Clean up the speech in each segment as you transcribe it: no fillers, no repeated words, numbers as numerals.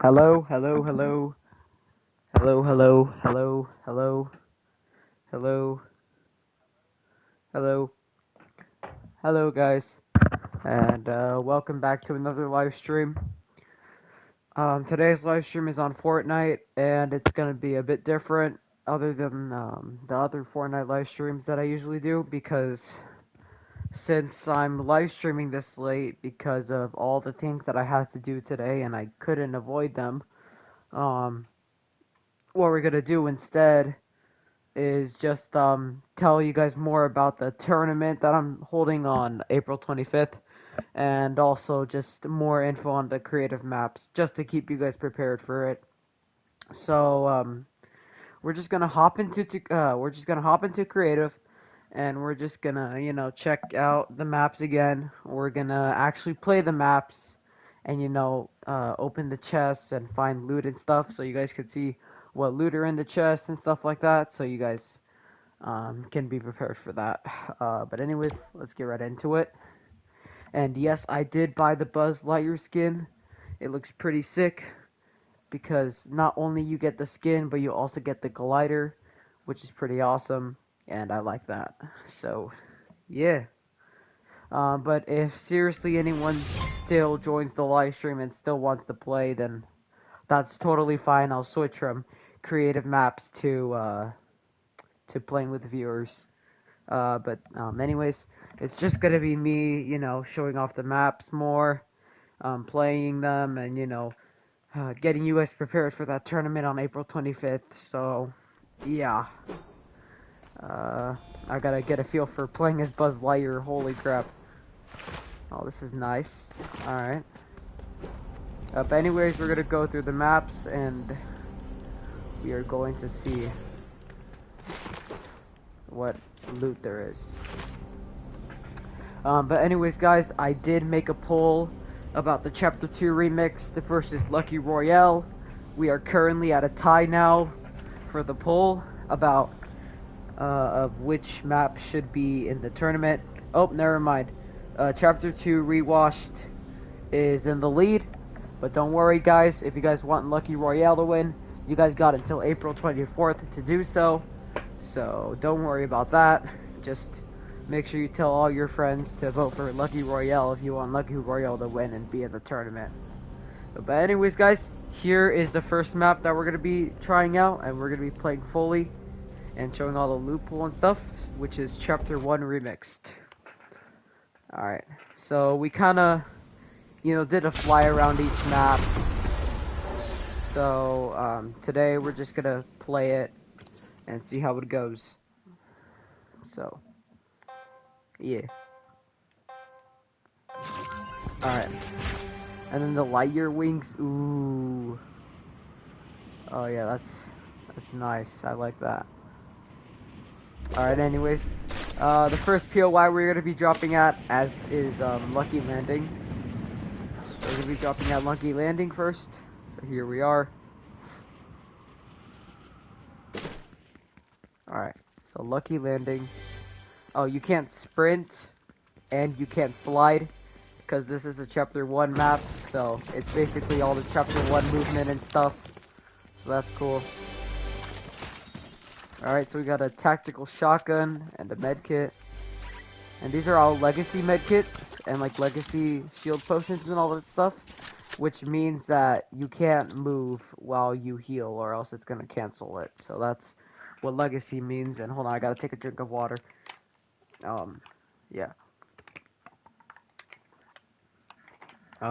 Hello, hello, hello, hello, hello, hello, hello, hello, hello, hello, guys, and welcome back to another live stream. Today's live stream is on Fortnite, and it's gonna be a bit different, other than the other Fortnite live streams that I usually do, because since I'm live streaming this late because of all the things that I had to do today, and I couldn't avoid them. Um, what we're gonna do instead is just tell you guys more about the tournament that I'm holding on April 25th, and also just more info on the creative maps, just to keep you guys prepared for it. So we're just gonna hop into creative, and we're just gonna check out the maps again. We're gonna actually play the maps, and open the chests and find loot and stuff, so you guys could see what loot are in the chest and stuff like that. So you guys can be prepared for that. But anyways, let's get right into it. And yes, I did buy the Buzz Lightyear skin. It looks pretty sick because not only you get the skin, but you also get the glider, which is pretty awesome, and I like that. So yeah. But if seriously anyone still joins the live stream and still wants to play, then that's totally fine. I'll switch from creative maps to playing with viewers. But anyways, it's just gonna be me, showing off the maps more, playing them, and getting you guys prepared for that tournament on April 25th. So, yeah, uh, I gotta get a feel for playing as Buzz Lightyear. Holy crap! Oh, this is nice. All right. But anyways, we're gonna go through the maps, and we are going to see what loot there is. But anyways, guys, I did make a poll about the Chapter 2 remix versus Lucky Royale. We are currently at a tie now for the poll about of which map should be in the tournament. Oh, never mind. Chapter 2 Rewashed is in the lead. But don't worry, guys. If you guys want Lucky Royale to win, you guys got until April 24th to do so. So don't worry about that. Just make sure you tell all your friends to vote for Lucky Royale if you want Lucky Royale to win and be in the tournament. But anyways, guys, here is the first map that we're going to be trying out, and we're going to be playing fully and showing all the loot pool and stuff, which is Chapter 1 Remixed. Alright, so we kind of, did a fly around each map. So, today we're just going to play it and see how it goes. So, yeah. Alright. And then the Lightyear wings, ooh. Oh yeah, that's nice. I like that. Alright, anyways. The first POI we're gonna be dropping at is Lucky Landing. So we're gonna be dropping at Lucky Landing first. So here we are. Alright, so Lucky Landing. Oh, you can't sprint and you can't slide, because this is a Chapter 1 map, so it's basically all the Chapter 1 movement and stuff. So that's cool. Alright, so we got a tactical shotgun and a medkit. And these are all legacy medkits and like legacy shield potions and all that stuff, which means that you can't move while you heal or else it's gonna cancel it. So that's what legacy means. And hold on, I gotta take a drink of water. Yeah.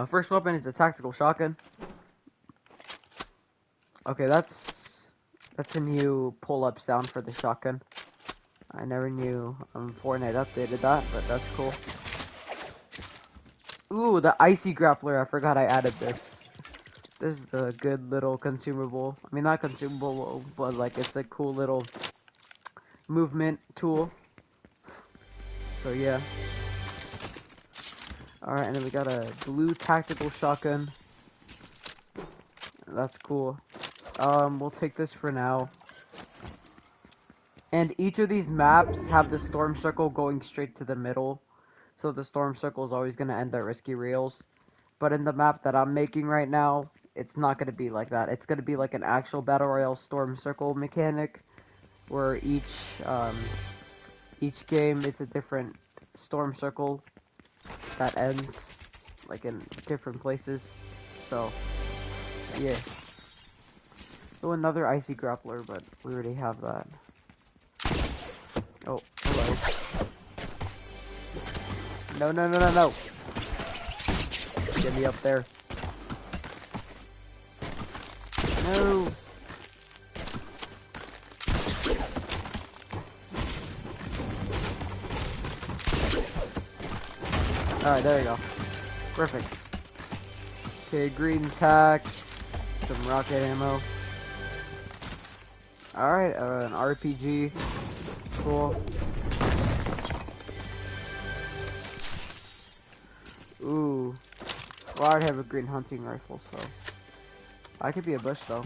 First weapon is a tactical shotgun. Okay, that's a new pull-up sound for the shotgun. I never knew Fortnite updated that, but that's cool. Ooh, the icy grappler. I forgot I added this. This is a good little consumable. I mean, not consumable, but like it's a cool little movement tool. So yeah. Alright, and then we got a blue tactical shotgun. That's cool. We'll take this for now. And each of these maps have the storm circle going straight to the middle. So the storm circle is always going to end at risky reels. But in the map that I'm making right now, it's not gonna be like that. It's gonna be like an actual battle royale storm circle mechanic, where um, each game it's a different storm circle that ends like in different places. So yeah. Oh, another icy grappler, but we already have that. Oh, hello. No, no, no, no, no. Get me up there. No. Alright, there you go. Perfect. Okay, green tack. Some rocket ammo. Alright, an RPG. Cool. Ooh. Well, I already have a green hunting rifle, so I could be a bush though.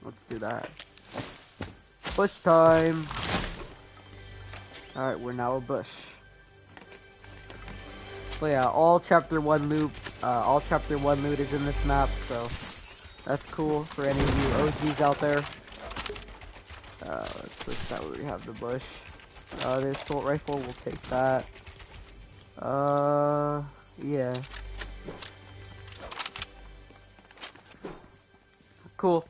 Let's do that. Bush time! Alright, we're now a bush. So yeah, all chapter 1 loot is in this map, so that's cool for any of you OGs out there. Let's switch that where we have the bush. The assault rifle, we'll take that. Yeah. Cool.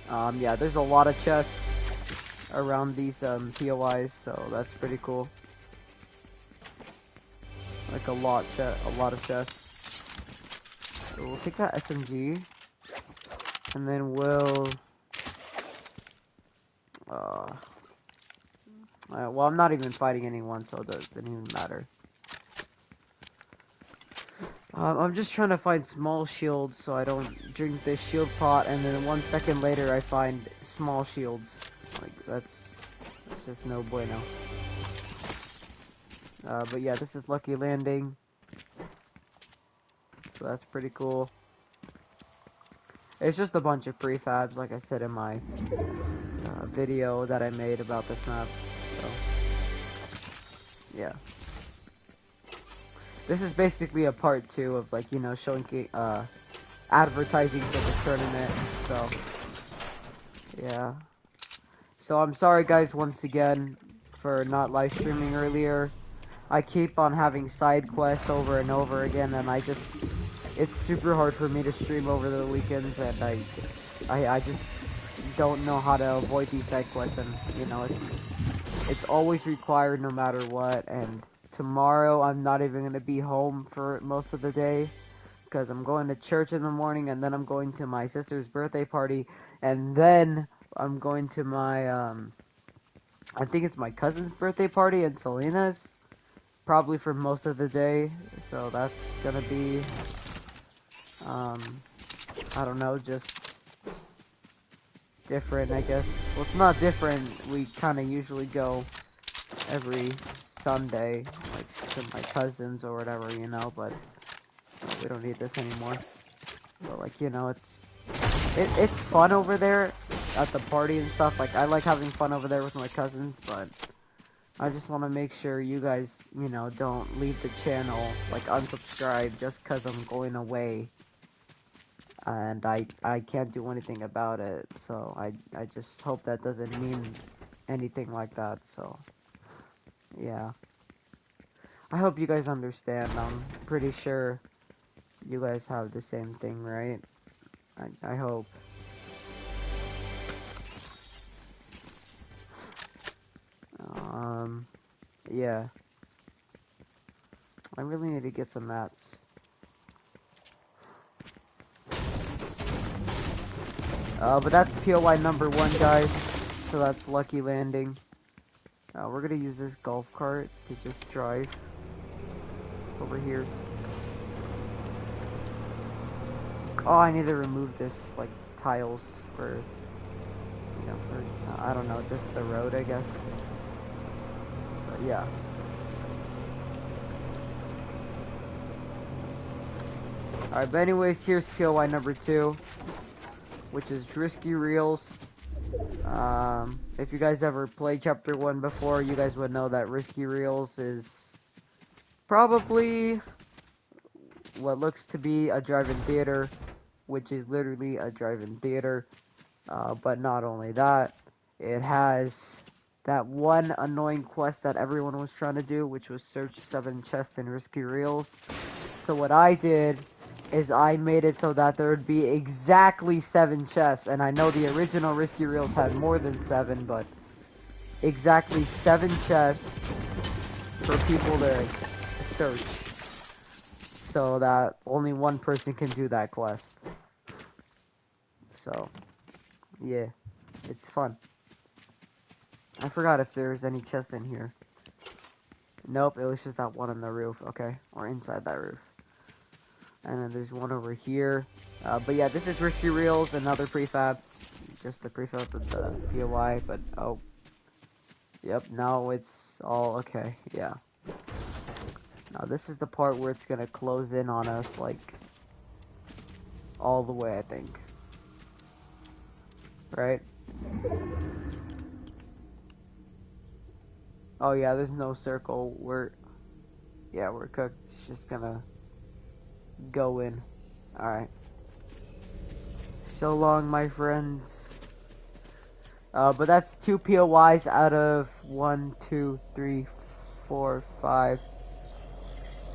Yeah, there's a lot of chests around these, POIs, so that's pretty cool. Like a lot of chests. So we'll take that SMG, and then we'll, well, I'm not even fighting anyone, so it doesn't even matter. I'm just trying to find small shields so I don't drink this shield pot, and then 1 second later I find small shields. Like, that's just no bueno. But yeah, this is Lucky Landing. So that's pretty cool. It's just a bunch of prefabs, like I said in my video that I made about this map. So, yeah. This is basically a part 2 of, like, you know, showing advertising for the tournament. So, yeah. So I'm sorry guys once again for not live streaming earlier. I keep on having side quests over and over again, and it's super hard for me to stream over the weekends, and I just don't know how to avoid these side quests, and you know, it's always required no matter what. And tomorrow I'm not even gonna be home for most of the day because I'm going to church in the morning, and then I'm going to my sister's birthday party, and then I'm going to my I think it's my cousin's birthday party in Salinas, probably for most of the day. So that's gonna be I don't know, just different, I guess. Well, it's not different. We kind of usually go every Sunday, like to my cousins or whatever, you know. But we don't need this anymore. But like, you know, it's fun over there at the party and stuff. Like, I like having fun over there with my cousins, but I just want to make sure you guys, you know, don't leave the channel, like, unsubscribe just because I'm going away. And I can't do anything about it, so I just hope that doesn't mean anything like that. So, yeah. I hope you guys understand. I'm pretty sure you guys have the same thing, right? I hope. Yeah. I really need to get some mats. But that's POI number 1, guys. So that's Lucky Landing. We're gonna use this golf cart to just drive over here. Oh, I need to remove this, like, tiles for, you know, for, I don't know, just the road, I guess. But yeah. Alright, but anyways, here's POI number 2, which is Risky Reels. If you guys ever played Chapter 1 before, you guys would know that Risky Reels is probably what looks to be a drive-in theater, which is literally a drive-in theater. But not only that, it has that one annoying quest that everyone was trying to do, which was search 7 chests and risky reels. So what I did is I made it so that there would be exactly 7 chests, and I know the original risky reels had more than 7, but exactly 7 chests for people to search, so that only one person can do that quest. So, yeah, it's fun. I forgot if there's any chest in here. Nope, it was just that one on the roof. Okay, or inside that roof. And then there's one over here. But yeah, this is Risky Reels, another prefab. Just the prefab with the POI, but oh. Yep, now it's all okay, yeah. Now this is the part where it's gonna close in on us, like, all the way, I think. Right? Oh yeah, there's no circle. We're cooked. It's just gonna go in. Alright. So long, my friends. But that's 2 POIs out of 1, 2, 3, 4, 5,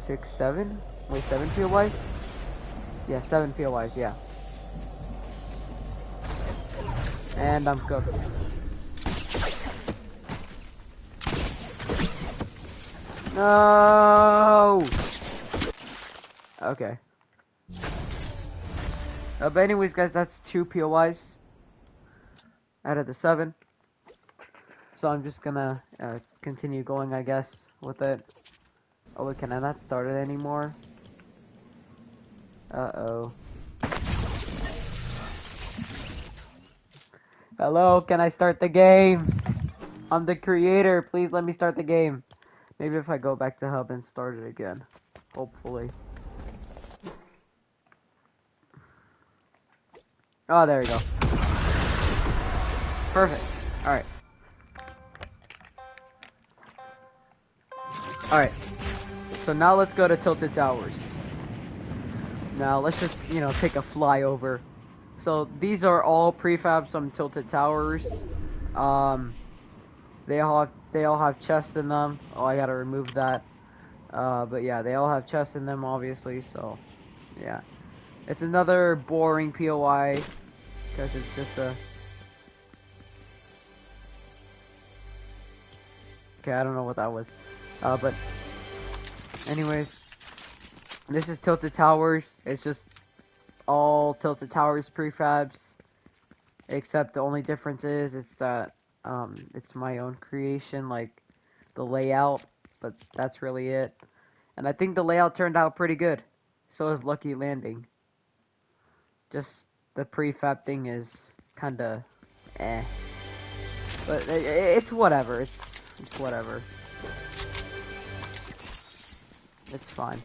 6, 7? Wait, 7 POIs? Yeah, 7 POIs, yeah. And I'm cooked. No! Okay. But anyways, guys, that's 2 POIs out of the 7. So I'm just gonna continue going, I guess, with it. Oh, wait, can I not start it anymore? Uh-oh. Hello, can I start the game? I'm the creator. Please let me start the game. Maybe if I go back to hub and start it again. Hopefully. Oh, there we go. Perfect. Alright. Alright. So now let's go to Tilted Towers. Now let's just, take a flyover. So these are all prefabs from Tilted Towers. They all have chests in them. Oh, I gotta remove that. But yeah, they all have chests in them, obviously. So yeah, it's another boring POI because it's just a. Okay, I don't know what that was. But anyways, this is Tilted Towers. It's just all Tilted Towers prefabs, except the only difference is that it's my own creation, like the layout, but that's really it. And I think the layout turned out pretty good. So is Lucky Landing. Just the prefab thing is kinda eh. But it's whatever. It's whatever. It's fine.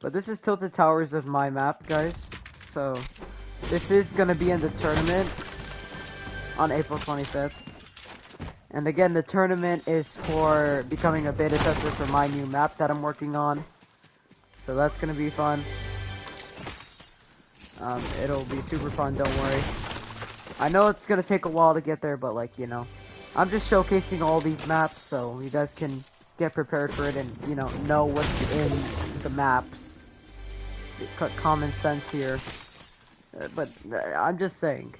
But this is Tilted Towers of my map, guys. So this is gonna be in the tournament on April 25th. And again, the tournament is for becoming a beta tester for my new map that I'm working on. So that's gonna be fun. It'll be super fun, don't worry. I know it's gonna take a while to get there, but like, I'm just showcasing all these maps so you guys can get prepared for it and, know what's in the maps. Common sense here. But I'm just saying.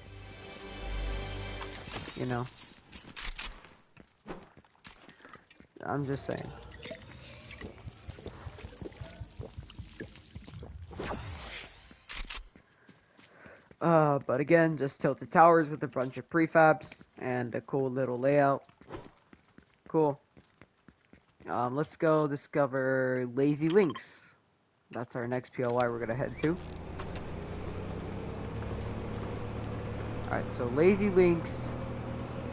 I'm just saying. But again, just Tilted Towers with a bunch of prefabs and a cool little layout. Cool. Let's go discover Lazy Links. That's our next POI we're gonna head to. Alright, so Lazy Links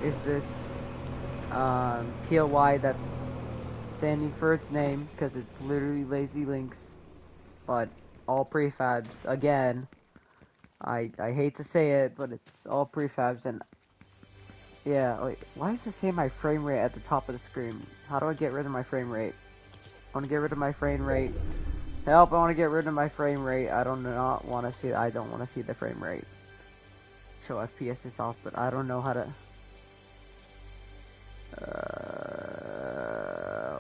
is this POI that's standing for its name, because it's literally Lazy Links, but all prefabs. Again, I hate to say it, but it's all prefabs, and Yeah, wait, why does it say my frame rate at the top of the screen? How do I get rid of my frame rate? I want to get rid of my frame rate. Help, I want to get rid of my frame rate. I don't want to see, I don't want to see the frame rate. Show FPS is off, but I don't know how to...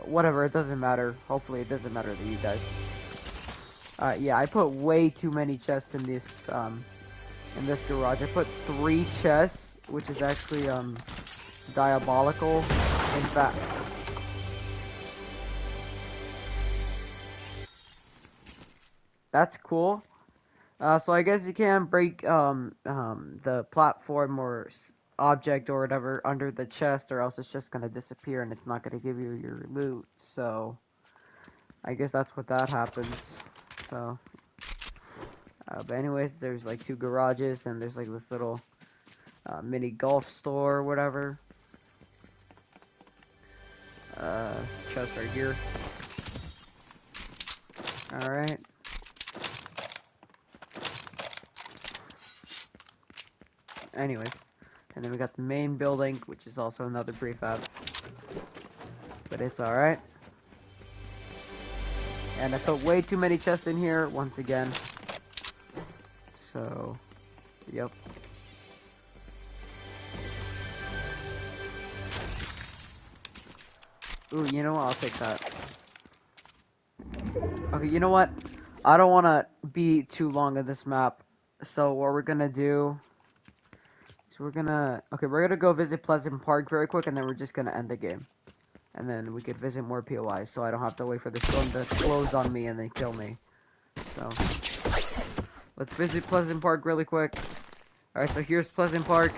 whatever, it doesn't matter. Hopefully it doesn't matter to you guys. Yeah, I put way too many chests in this garage. I put 3 chests, which is actually, diabolical. In fact... That's cool. So I guess you can't break the platform or object or whatever under the chest, or else it's just gonna disappear and it's not gonna give you your loot. So I guess that's what that happens. So, but anyways, there's like 2 garages and there's like this little mini golf store or whatever. Chest right here. All right. Anyways, and then we got the main building, which is also another prefab, but it's alright. And I put way too many chests in here, once again. So, yep. Ooh, you know what? I'll take that. Okay, you know what? I don't want to be too long on this map, so what we're gonna do... So we're gonna go visit Pleasant Park very quick, and then we're just gonna end the game. And then we could visit more POIs, so I don't have to wait for the storm to close on me and then kill me. So, let's visit Pleasant Park really quick. Alright, so here's Pleasant Park.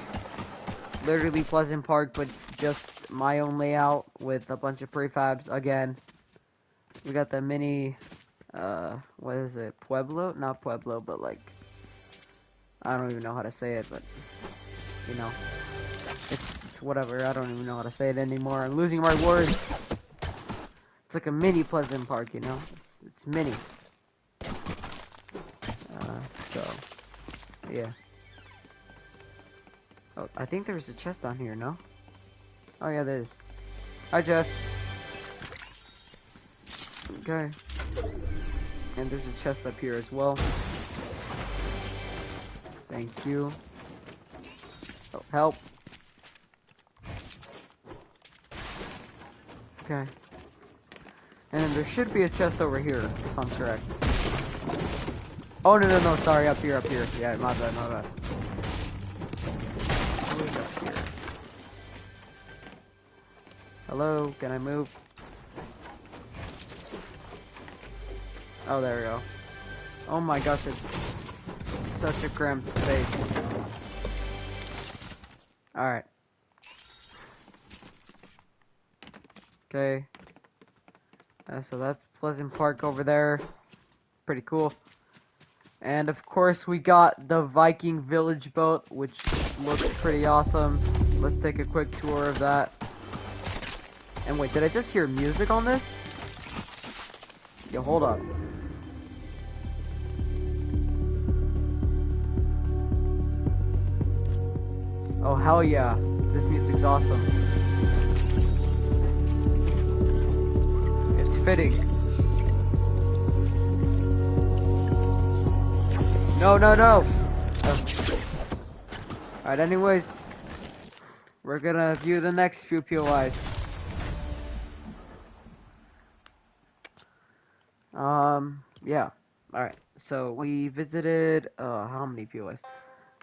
Literally Pleasant Park, but just my own layout with a bunch of prefabs. Again, we got the mini, what is it? Pueblo? Not Pueblo, but like, I don't even know how to say it, but... You know, it's whatever. I don't even know how to say it anymore. I'm losing my words. It's like a mini Pleasant Park, you know. It's mini. So yeah. Oh, I think there's a chest on here. No? Oh yeah, there is. Hi, Jess. Okay. And there's a chest up here as well. Thank you. Oh, help. Okay. And then there should be a chest over here, if I'm correct. Oh, no, sorry, up here. Yeah, my bad. Who's up here? Hello, can I move? Oh, there we go. Oh my gosh, it's such a cramped space. Alright. Okay. So that's Pleasant Park over there. Pretty cool. And of course we got the Viking village boat, which looks pretty awesome. Let's take a quick tour of that. And wait, did I just hear music on this? Yo, hold up. Oh, hell yeah. This music's awesome. It's fitting. No. Alright, anyways. We're gonna view the next few POIs. Yeah. Alright, so we visited, how many POIs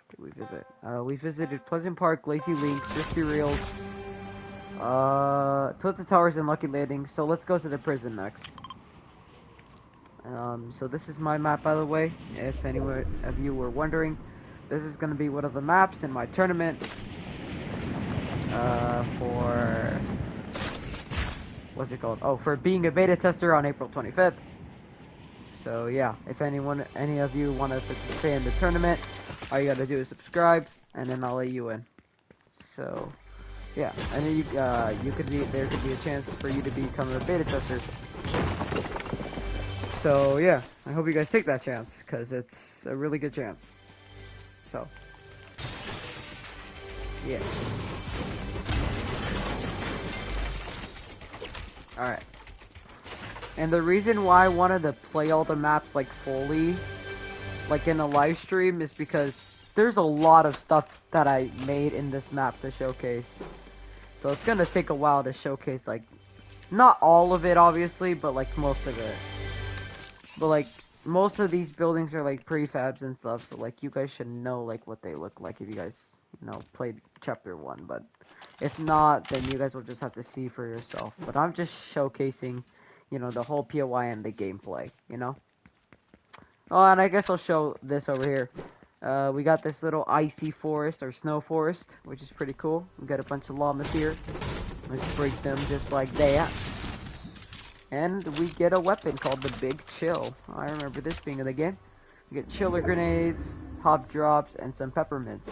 did we visit? We visited Pleasant Park, Lazy Link, Crispy Reels, Tilted Towers, and Lucky Landing. So let's go to the prison next. So this is my map, by the way, if any of you were wondering. This is gonna be one of the maps in my tournament, for, what's it called? Oh, for being a beta tester on April 25th. So yeah, if any of you want to participate in the tournament, all you gotta do is subscribe, and then I'll let you in. So yeah, and then there could be a chance for you to become a beta tester. So yeah, I hope you guys take that chance, because it's a really good chance. So yeah. Alright. And the reason why I wanted to play all the maps like fully, like in a live stream, is because there's a lot of stuff that I made in this map to showcase. So it's gonna take a while to showcase, like, not all of it obviously, but like most of it. But like, most of these buildings are like prefabs and stuff, so like you guys should know like what they look like if you guys, you know, played chapter 1, but if not, then you guys will just have to see for yourself. But I'm just showcasing, you know, the whole POI and the gameplay, you know? Oh, and I guess I'll show this over here. We got this little icy forest, or snow forest, which is pretty cool. We got a bunch of llamas here. Let's break them just like that. And we get a weapon called the Big Chill. I remember this being in the game. We get chiller grenades, pop drops, and some peppermints.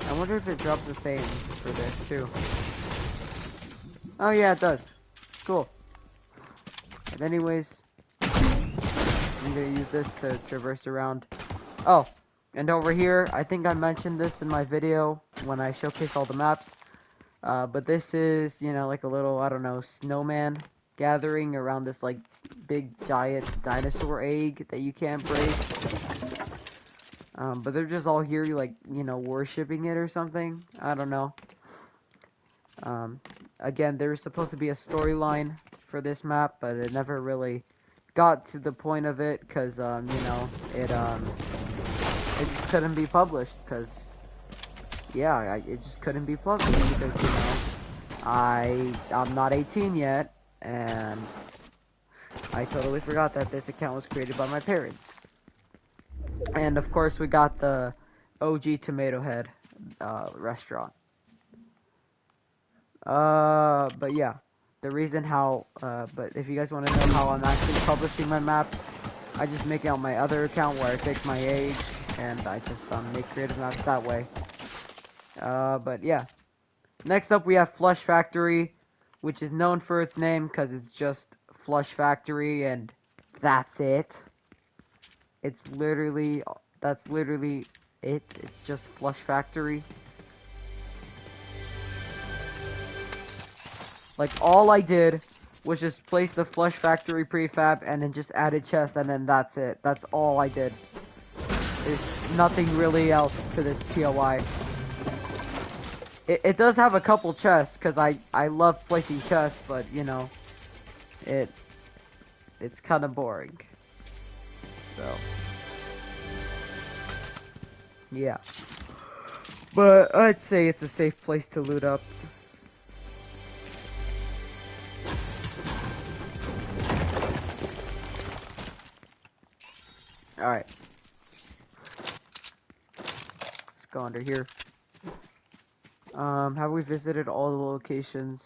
I wonder if it drops the same for this too. Oh yeah, it does. Cool. But anyways, I'm gonna use this to traverse around. Oh, and over here, I think I mentioned this in my video when I showcased all the maps. But this is, you know, like a little, I don't know, snowman gathering around this like big giant dinosaur egg that you can't break. But they're just all here, like, you know, worshipping it or something. I don't know. Again, there was supposed to be a storyline for this map, but it never really got to the point of it, because, you know, it just couldn't be published, because, yeah, it just couldn't be published, because, you know, I'm not 18 yet, and I totally forgot that this account was created by my parents. And of course we got the OG Tomato Head restaurant. But yeah, the reason how, but if you guys want to know how I'm actually publishing my maps, I just make it on my other account where I fake my age, and I just make creative maps that way. But yeah. Next up we have Flush Factory, which is known for its name because it's just Flush Factory and that's it. It's literally, that's literally it. It's just Flush Factory. Like, all I did was just place the Flush Factory prefab and then just added chests, and then that's it. That's all I did. There's nothing really else to this POI. It does have a couple chests, because I love placing chests, but, you know, it's kind of boring. So, yeah. But I'd say it's a safe place to loot up. Alright. Let's go under here. Have we visited all the locations?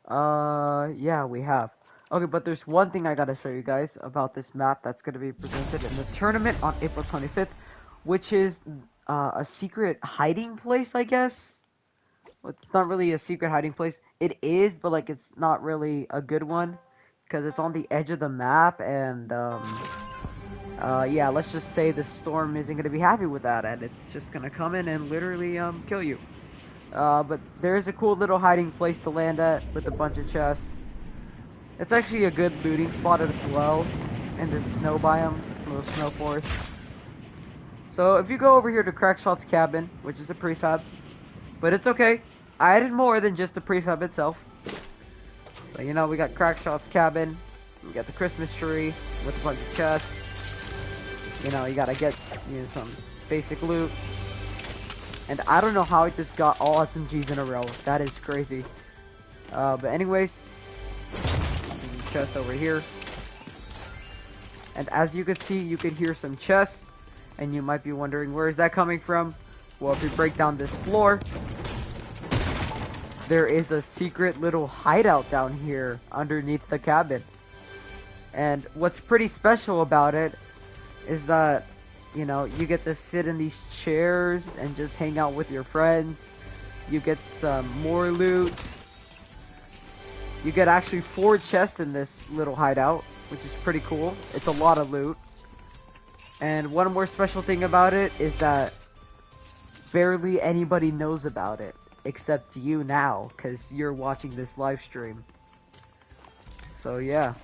Yeah, we have. Okay, but there's one thing I gotta show you guys about this map that's gonna be presented in the tournament on April 25th, which is, a secret hiding place, I guess? Well, it's not really a secret hiding place. It is, but, like, it's not really a good one, because it's on the edge of the map, and, yeah, let's just say the storm isn't gonna be happy with that, and it's just gonna come in and literally, kill you. But there is a cool little hiding place to land at with a bunch of chests. It's actually a good looting spot as well in this snow biome, little snow forest. So if you go over here to Crackshot's cabin, which is a prefab, but it's okay. I added more than just the prefab itself. So, you know, we got Crackshot's cabin, we got the Christmas tree with a bunch of chests. You know, you gotta get, you know, some basic loot. And I don't know how I just got all SMGs in a row. That is crazy. But anyways, chest over here. And as you can see, you can hear some chests. And you might be wondering, where is that coming from? Well, if you break down this floor, there is a secret little hideout down here underneath the cabin. And what's pretty special about it is that, you know, you get to sit in these chairs and just hang out with your friends. You get some more loot. You get actually 4 chests in this little hideout, which is pretty cool. It's a lot of loot. And one more special thing about it is that barely anybody knows about it. except you now, because you're watching this live stream. So yeah,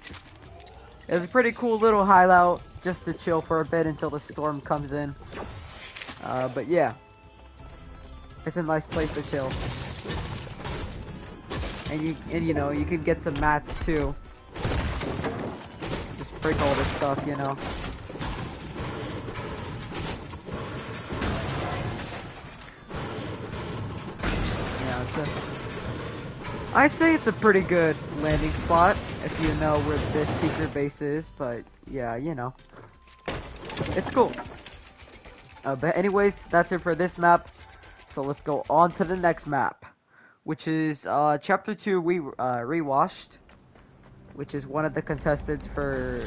it's a pretty cool little hideout just to chill for a bit until the storm comes in. But yeah, it's a nice place to chill, and you know, you can get some mats too. Just break all this stuff, you know. Yeah, I'd say it's a pretty good landing spot if you know where this secret base is, but yeah, you know, it's cool. But anyways, that's it for this map. So let's go on to the next map, which is Chapter 2 rewashed, which is one of the contestants for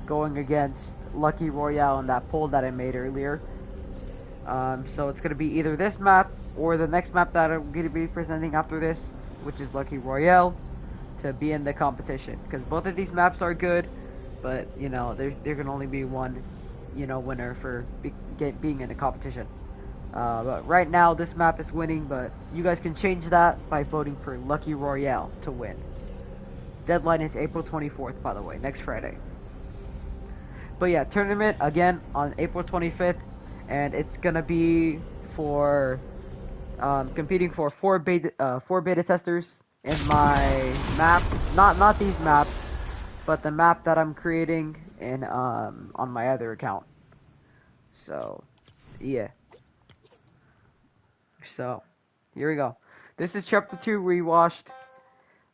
going against Lucky Royale in that poll that I made earlier. So it's going to be either this map or the next map that I'm going to be presenting after this, which is Lucky Royale, to be in the competition. Because both of these maps are good, but, you know, there can only be one, you know, winner for being in a competition. But right now, this map is winning, but you guys can change that by voting for Lucky Royale to win. Deadline is April 24th, by the way, next Friday. But yeah, tournament, again, on April 25th. And it's gonna be for competing for four beta testers in my map. Not these maps, but the map that I'm creating in on my other account. So yeah. So here we go. This is Chapter 2 rewashed.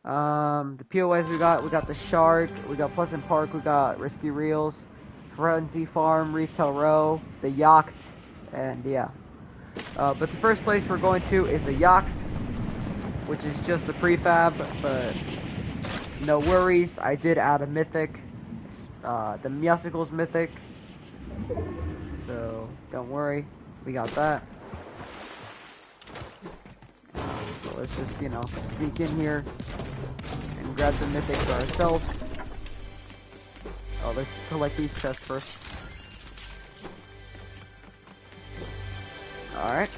The POS we got the Shark, we got Pleasant Park, we got Risky Reels, Frenzy Farm, Retail Row, the Yacht, and yeah. But the first place we're going to is the Yacht, which is just a prefab, but no worries. I did add a mythic, the Meowsicles mythic, so don't worry, we got that. So let's just, you know, sneak in here and grab the mythic for ourselves. Oh, let's collect these chests first. Alright.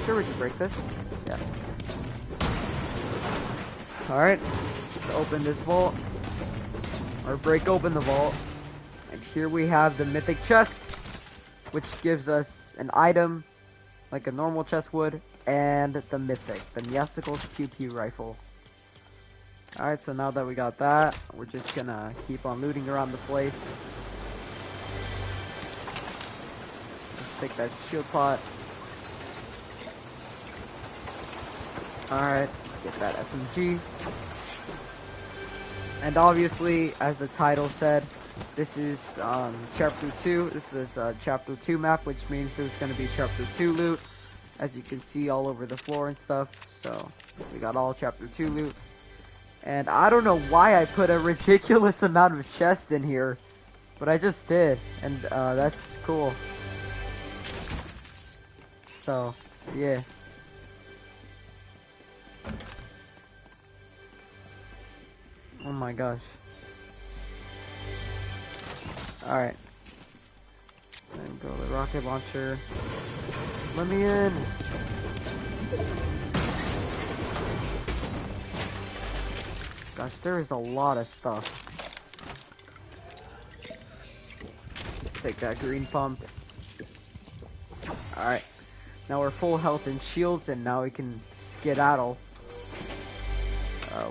Sure, we can break this. Yeah. Alright. Let's open this vault. Or break open the vault. And here we have the mythic chest, which gives us an item, like a normal chest would, and the mythic, the Meowsicles QP rifle. Alright, so now that we got that, we're just gonna keep on looting around the place. Let's take that shield pot. Alright, get that SMG. And obviously, as the title said, this is Chapter 2. This is Chapter 2 map, which means there's gonna be Chapter 2 loot, as you can see all over the floor and stuff. So we got all Chapter 2 loot. And I don't know why I put a ridiculous amount of chests in here, but I just did, and that's cool. So yeah. Oh my gosh. Alright. Then go to the rocket launcher. Let me in! Gosh, there is a lot of stuff. Let's take that green pump. Alright. Now we're full health and shields, and now we can skedaddle.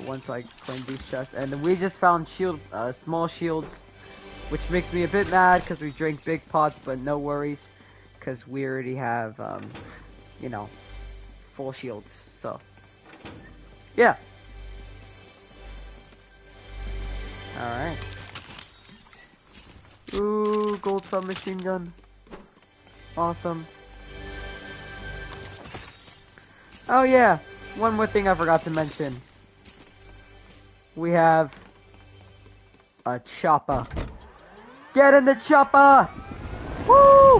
Once I claim these chests. And we just found small shields, which makes me a bit mad because we drank big pots, but no worries, because we already have, you know, full shields. So, yeah. Alright. Ooh, gold submachine gun. Awesome. Oh yeah, one more thing I forgot to mention. We have a chopper. Get in the chopper! Woo!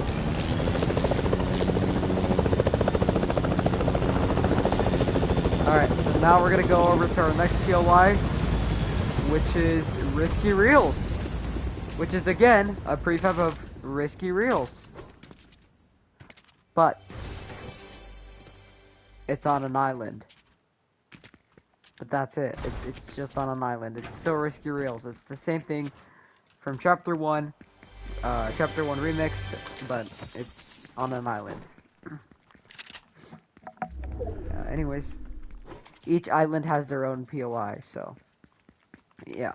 Alright, so now we're gonna go over to our next POI, which is Risky Reels. which is again a prefab of Risky Reels. But it's on an island. But that's it. It's just on an island. It's still Risky Reels. It's the same thing from Chapter 1, Chapter 1 Remixed, but it's on an island. Anyways, each island has their own POI, so yeah.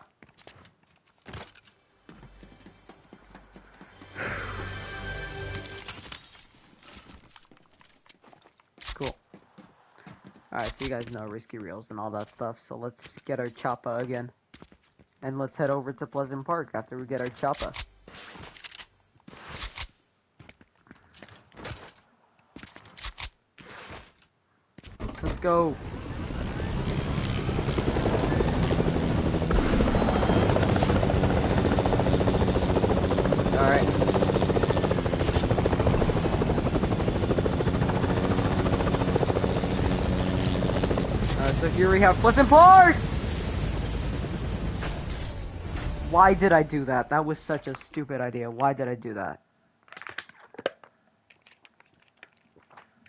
Cool. Alright, so you guys know Risky Reels and all that stuff, so let's get our choppa again. And let's head over to Pleasant Park after we get our choppa. Let's go. Alright. So here we have Pleasant Park! Why did I do that? That was such a stupid idea. Why did I do that?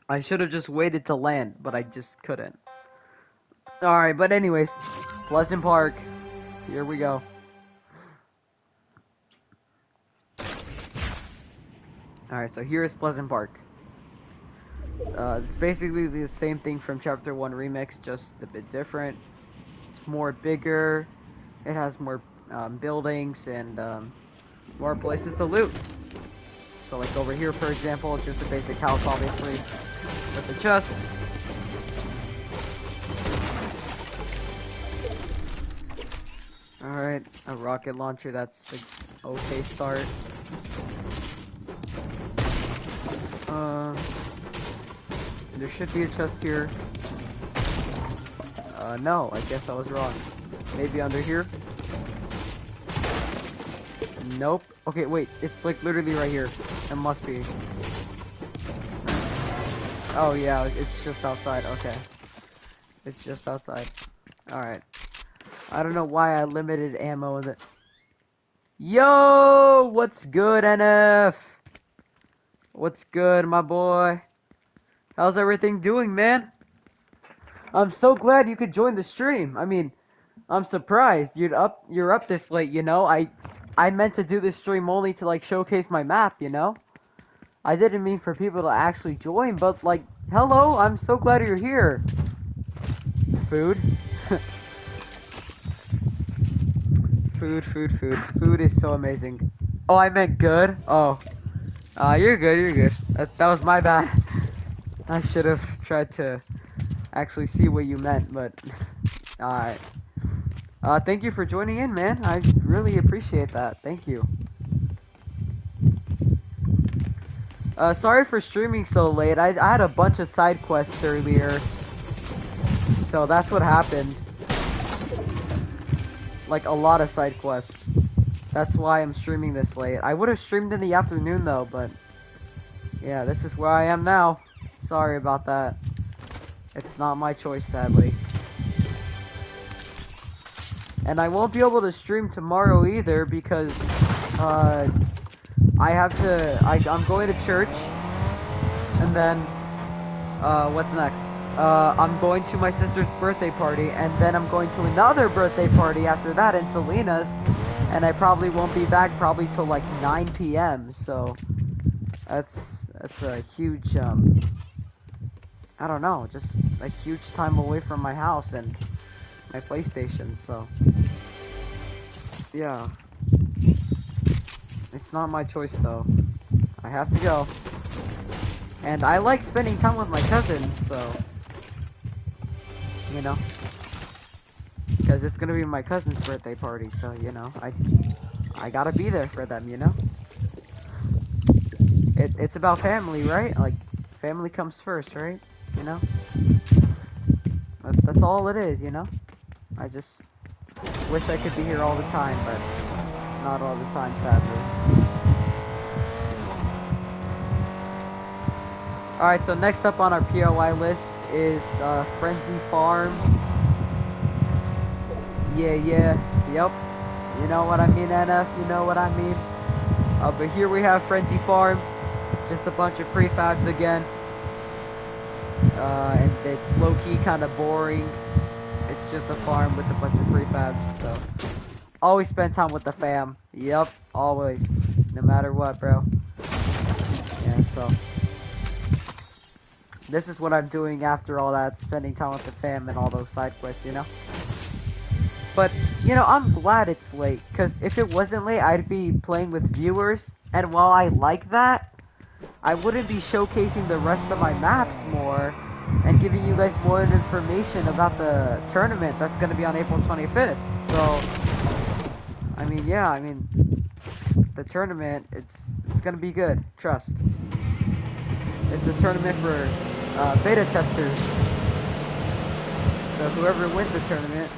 I should have just waited to land, but I just couldn't. Alright, but anyways, Pleasant Park. Here we go. Alright, so here is Pleasant Park. It's basically the same thing from Chapter 1 Remix, just a bit different. It's more bigger. It has more buildings and more places to loot. So like over here, for example, just a basic house, obviously, with the chest. Alright, a rocket launcher, that's an okay start. There should be a chest here. No, I guess I was wrong. Maybe under here? Nope. Okay, wait, it's like literally right here. It must be. Oh yeah, it's just outside, okay. It's just outside. Alright. I don't know why I limited ammo in it. Yo! What's good, NF? What's good, my boy? How's everything doing, man? I'm so glad you could join the stream. I mean, I'm surprised you're up this late, you know? I meant to do this stream only to like showcase my map, you know? I didn't mean for people to actually join, but like, hello, I'm so glad you're here. Food? Food. Food is so amazing. Oh, I meant good? Oh. You're good. That was my bad. I should have tried to actually see what you meant, but alright. Thank you for joining in, man. I really appreciate that. Thank you. Sorry for streaming so late. I had a bunch of side quests earlier. So that's what happened. Like a lot of side quests. That's why I'm streaming this late. I would have streamed in the afternoon though, but yeah, this is where I am now. Sorry about that. It's not my choice, sadly. And I won't be able to stream tomorrow either because I'm going to church, and then what's next? I'm going to my sister's birthday party, and then I'm going to another birthday party after that in Salinas, and I probably won't be back probably till like 9 p.m. So that's a huge I don't know, just a huge time away from my house and my PlayStation. So yeah, it's not my choice though. I have to go, and I like spending time with my cousins, so you know, because it's gonna be my cousin's birthday party, so you know, I gotta be there for them, you know. It's about family, right? Like, family comes first, right? You know? That's all it is, you know? I just wish I could be here all the time, but not all the time, sadly. Alright, so next up on our POI list is Frenzy Farm. Yeah, yep. You know what I mean, NF? You know what I mean? But here we have Frenzy Farm. Just a bunch of prefabs again. And it's low-key kind of boring. It's just a farm with a bunch of prefabs, so... Always spend time with the fam. Yep, always. No matter what, bro. Yeah, so... This is what I'm doing after all that, spending time with the fam and all those side quests, you know? But, you know, I'm glad it's late, because if it wasn't late, I'd be playing with viewers, and while I like that, I wouldn't be showcasing the rest of my maps more, and giving you guys more information about the tournament that's going to be on April 25th. So, I mean, yeah, I mean, the tournament, it's going to be good, trust. It's a tournament for beta testers. So whoever wins the tournament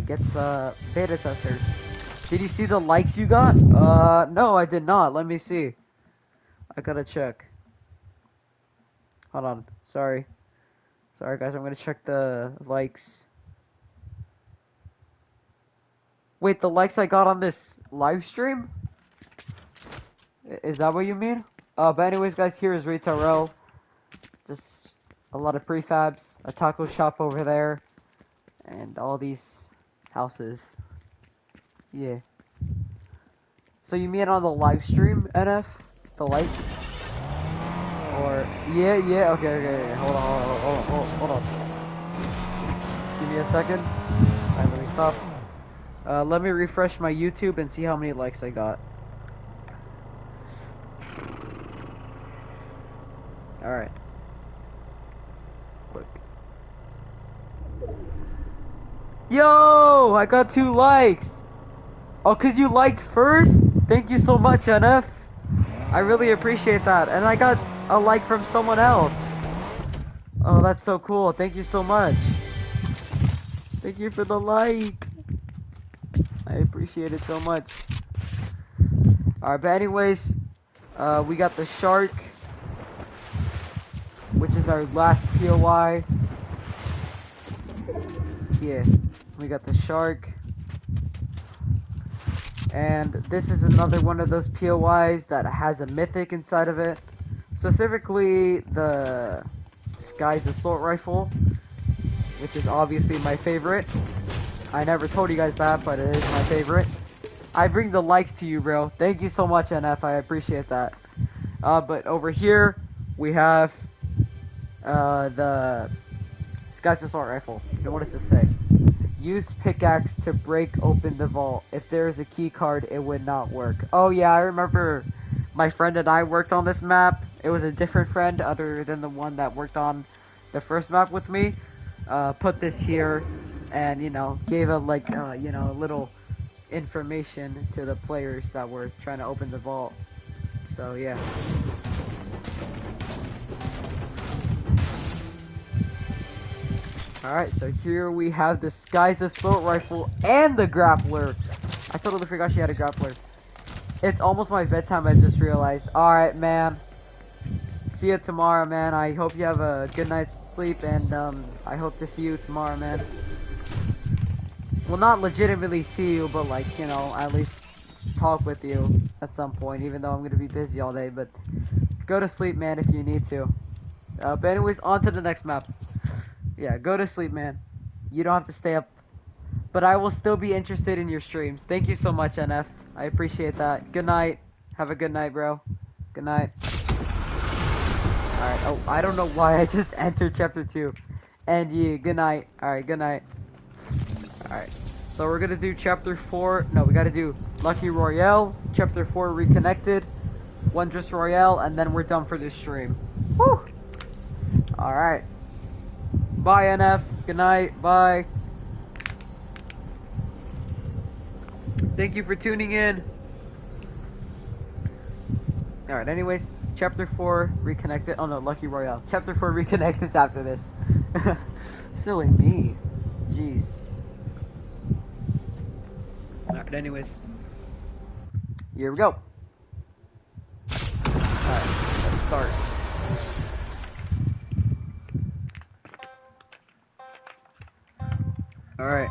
gets beta testers. Did you see the likes you got? No, I did not. Let me see. I gotta check. Hold on. Sorry. Sorry, guys. I'm gonna check the likes. Wait, the likes I got on this live stream? Is that what you mean? But anyways, guys, here is Retail Row. Just a lot of prefabs, a taco shop over there, and all these houses. Yeah. So you mean on the live stream, NF? The lights? Or yeah. Okay. Hold on. Give me a second. Alright, let me stop. Let me refresh my YouTube and see how many likes I got. Alright. Quick. Yo! I got 2 likes! Oh, 'cause you liked first? Thank you so much, NF. I really appreciate that. And I got a like from someone else. Oh, that's so cool. Thank you so much. Thank you for the like. I appreciate it so much. Alright, but anyways, we got the shark, which is our last POI. Yeah, we got the shark. And this is another one of those POIs that has a mythic inside of it. Specifically, the Sky's Assault Rifle, which is obviously my favorite. I never told you guys that, but it is my favorite. I bring the likes to you, bro. Thank you so much, NF. I appreciate that. But over here, we have the Sky's Assault Rifle. And what does this say? Use pickaxe to break open the vault. If there is a key card, it would not work. Oh yeah, I remember my friend and I worked on this map. It was a different friend other than the one that worked on the first map with me. Put this here and, you know, gave a, like, you know, a little information to the players that were trying to open the vault. So, yeah. Alright, so here we have the Sky's Assault Rifle and the Grappler. I totally forgot she had a Grappler. It's almost my bedtime, I just realized. Alright, man. See you tomorrow, man. I hope you have a good night's sleep, and I hope to see you tomorrow, man. Well, not legitimately see you, but, like, you know, at least talk with you at some point, even though I'm going to be busy all day. But go to sleep, man, if you need to. But anyways, on to the next map. Yeah, go to sleep, man. You don't have to stay up. But I will still be interested in your streams. Thank you so much, NF. I appreciate that. Good night. Have a good night, bro. Good night. Alright, oh, I don't know why I just entered chapter 2. And yeah, good night. Alright, good night. Alright, so we're gonna do chapter 4. No, we gotta do Lucky Royale, chapter 4 Reconnected, Wondrous Royale, and then we're done for this stream. Woo! Alright. Bye, NF. Good night. Bye. Thank you for tuning in. Alright, anyways, chapter 4 Reconnected. Oh no, Lucky Royale. Chapter 4 Reconnected is after this. Silly me. Jeez. Alright, anyways. Here we go. Alright, let's start. Alright.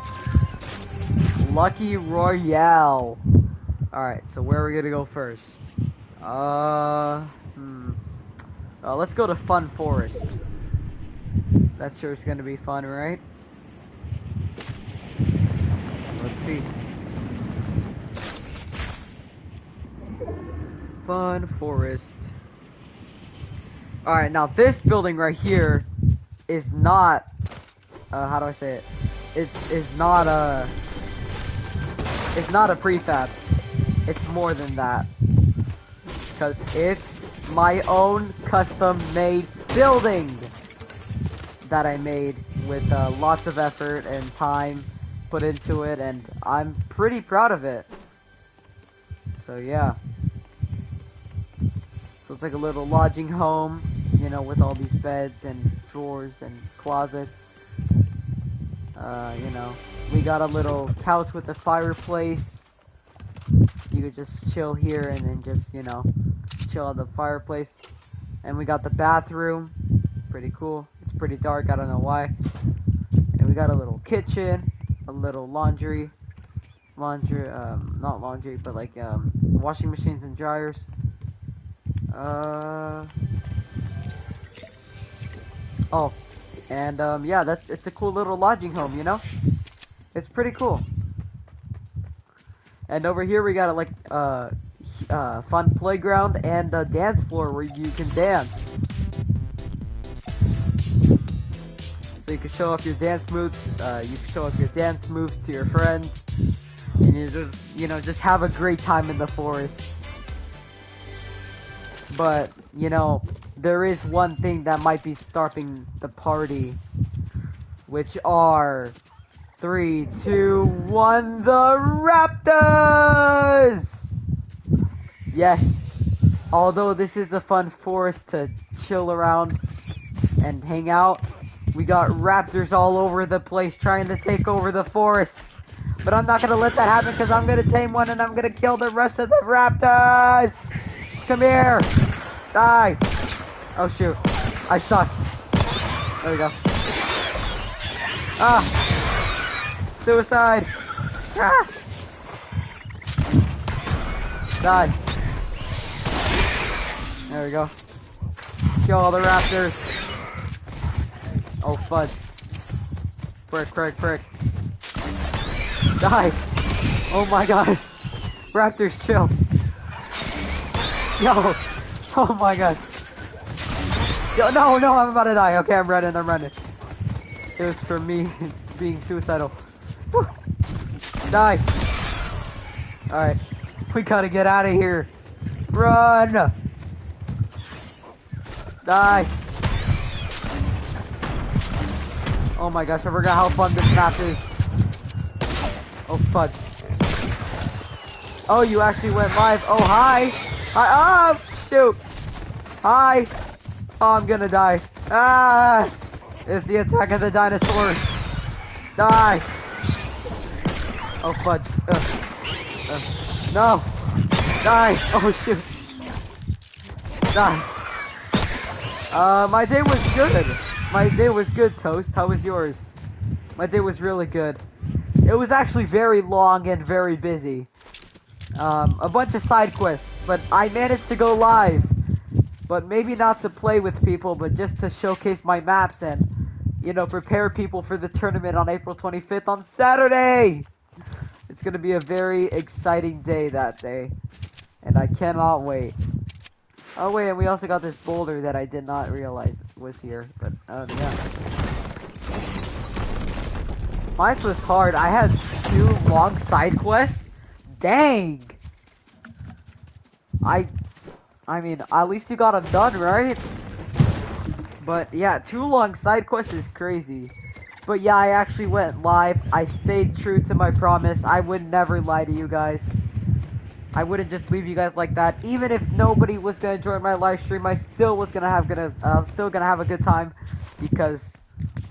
Lucky Royale. Alright, so where are we gonna go first? Let's go to Fun Forest. That sure is gonna be fun, right? Let's see. Fun Forest. Alright, now this building right here is not, how do I say it? It's not a prefab. It's more than that. Because it's my own custom-made building that I made with lots of effort and time put into it, and I'm pretty proud of it. So yeah. So it's like a little lodging home, you know, with all these beds and drawers and closets. You know, we got a little couch with a fireplace. You could just chill here and then just, you know, chill at the fireplace. And we got the bathroom. Pretty cool. It's pretty dark, I don't know why. And we got a little kitchen, a little not laundry, but like washing machines and dryers. Oh, and yeah, it's a cool little lodging home, you know? It's pretty cool. And over here we got a like fun playground and a dance floor where you can dance. So you can show off your dance moves. You can show off your dance moves to your friends, and you just have a great time in the forest. But you know, there is one thing that might be stopping the party, which are 3, 2, 1, the Raptors! Yes, although this is a fun forest to chill around and hang out, we got raptors all over the place trying to take over the forest. But I'm not gonna let that happen because I'm gonna tame one and I'm gonna kill the rest of the raptors! Come here! Die! Oh shoot. I suck. There we go. Ah! Suicide! Ah! Die. There we go. Kill all the raptors. Oh fudge. Frick. Die! Oh my god. Raptors, chill. Yo! Oh my god. Yo, no, I'm about to die. Okay, I'm running. It was for me being suicidal. Woo. Die. Alright. We gotta get out of here. Run! Die. Oh my gosh, I forgot how fun this map is. Oh, fudge. Oh, you actually went live. Oh, hi. Hi. Oh, shoot. Hi. Oh, I'm gonna die. Ah. It's the attack of the dinosaurs. Die. Oh, fudge. No. Die. Oh, shoot. Die. My day was good. My day was good, Toast. How was yours? My day was really good. It was actually very long and very busy. A bunch of side quests, but I managed to go live. But maybe not to play with people, but just to showcase my maps and, you know, prepare people for the tournament on April 25th on Saturday! It's gonna be a very exciting day that day. And I cannot wait. Oh wait, and we also got this boulder that I did not realize was here, but yeah. Mine was hard. I had 2 long side quests. Dang! I mean, at least you got them done, right? But yeah, 2 long side quests is crazy. But yeah, I actually went live. I stayed true to my promise. I would never lie to you guys. I wouldn't just leave you guys like that. Even if nobody was gonna join my live stream, I still was gonna have still gonna have a good time, because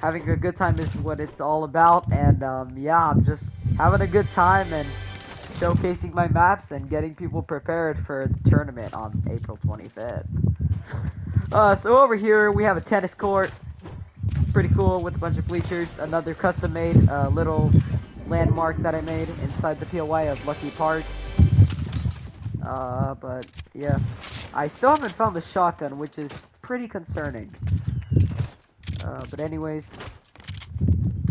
having a good time is what it's all about. And yeah, I'm just having a good time and showcasing my maps and getting people prepared for the tournament on April 25th. So over here we have a tennis court. Pretty cool, with a bunch of bleachers. Another custom-made little landmark that I made inside the POI of Lucky Park. But yeah, I still haven't found the shotgun, which is pretty concerning. But anyways,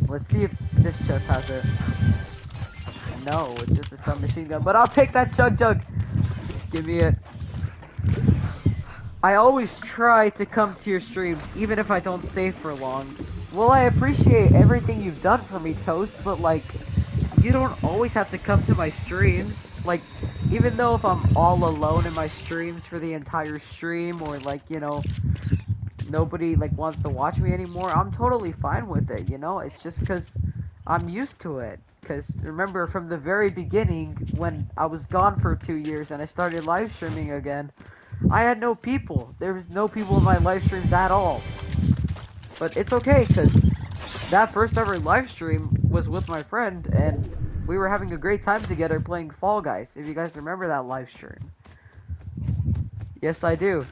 let's see if this chest has it. No, it's just a submachine gun, but I'll take that chug. Give me it. I always try to come to your streams, even if I don't stay for long. Well, I appreciate everything you've done for me, Toast, but like, you don't always have to come to my streams. Like, even though if I'm all alone in my streams for the entire stream, or like, you know, nobody like wants to watch me anymore, I'm totally fine with it, you know? It's just because I'm used to it. Because remember, from the very beginning, when I was gone for 2 years and I started live streaming again, I had no people. There was no people in my live streams at all. But it's okay, because that first ever live stream was with my friend, and we were having a great time together playing Fall Guys, if you guys remember that live stream. Yes, I do.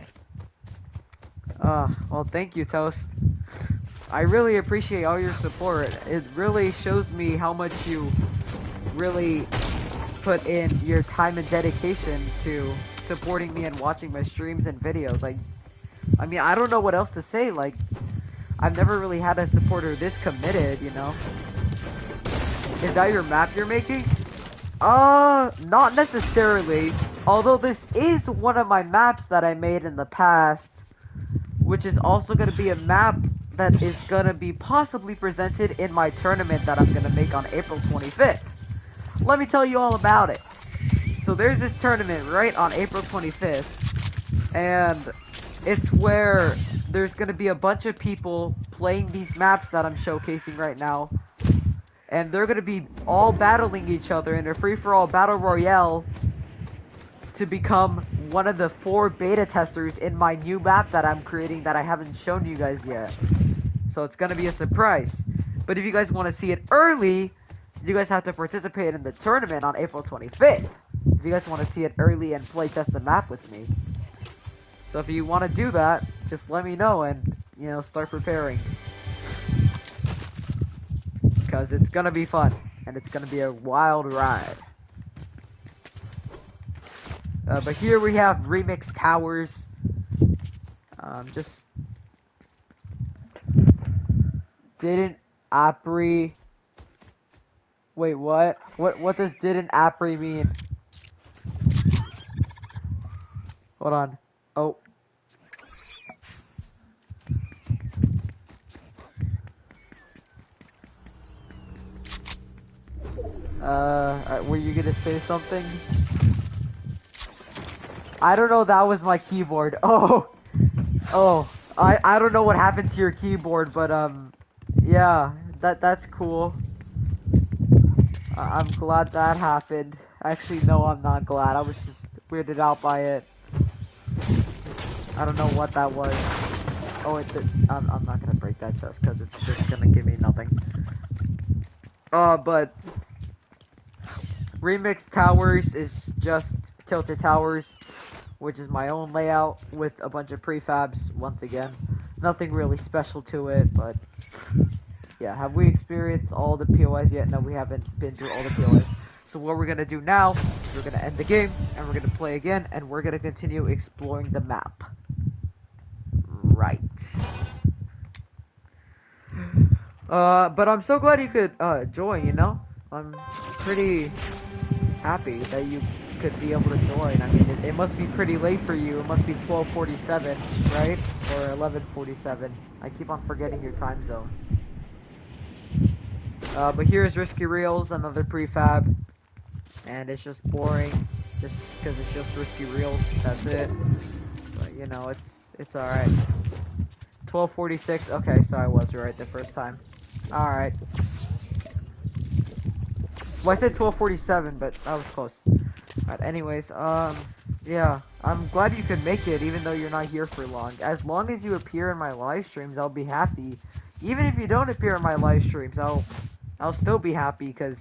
Well, thank you, Toast. I really appreciate all your support. It really shows me how much you really put in your time and dedication to supporting me and watching my streams and videos. Like, I mean, I don't know what else to say. Like, I've never really had a supporter this committed, you know? Is that your map you're making? Not necessarily. Although this is one of my maps that I made in the past, which is also going to be a map that is going to be possibly presented in my tournament that I'm going to make on April 25th. Let me tell you all about it. So there's this tournament right on April 25th, and it's where there's going to be a bunch of people playing these maps that I'm showcasing right now, and they're going to be all battling each other in a free-for-all battle royale to become one of the 4 beta testers in my new map that I'm creating that I haven't shown you guys yet. So it's going to be a surprise. But if you guys want to see it early, you guys have to participate in the tournament on April 25th. If you guys want to see it early and play test the map with me. So if you want to do that, just let me know and, you know, start preparing. Because it's going to be fun. And it's going to be a wild ride. But here we have Remix Towers. Just didn't Apri. Wait, what? What does didn't Apri mean? Hold on. Oh. Were you gonna say something? I don't know, that was my keyboard. Oh, I don't know what happened to your keyboard, but yeah, that's cool. I'm glad that happened. Actually, no, I'm not glad. I was just weirded out by it. I don't know what that was. Oh, I'm not gonna break that chest because it's just gonna give me nothing. But Remix Towers is just Tilted Towers, which is my own layout with a bunch of prefabs, once again. Nothing really special to it, but yeah, have we experienced all the POIs yet? No, we haven't been through all the POIs. So what we're gonna do now is we're gonna end the game, and we're gonna play again, and we're gonna continue exploring the map. Right. But I'm so glad you could, join, you know? I'm pretty happy that you could be able to join. I mean, it must be pretty late for you. It must be 12:47, right? Or 11:47. I keep on forgetting your time zone. But here's Risky Reels, another prefab. And it's just boring, just because it's just Risky Reels, that's it. But, you know, it's alright. 12:46, okay, so I was right the first time. Alright. Well, I said 12:47, but that was close. Alright, anyways, yeah, I'm glad you could make it, even though you're not here for long. As long as you appear in my live streams, I'll be happy. Even if you don't appear in my live streams, I'll still be happy, because,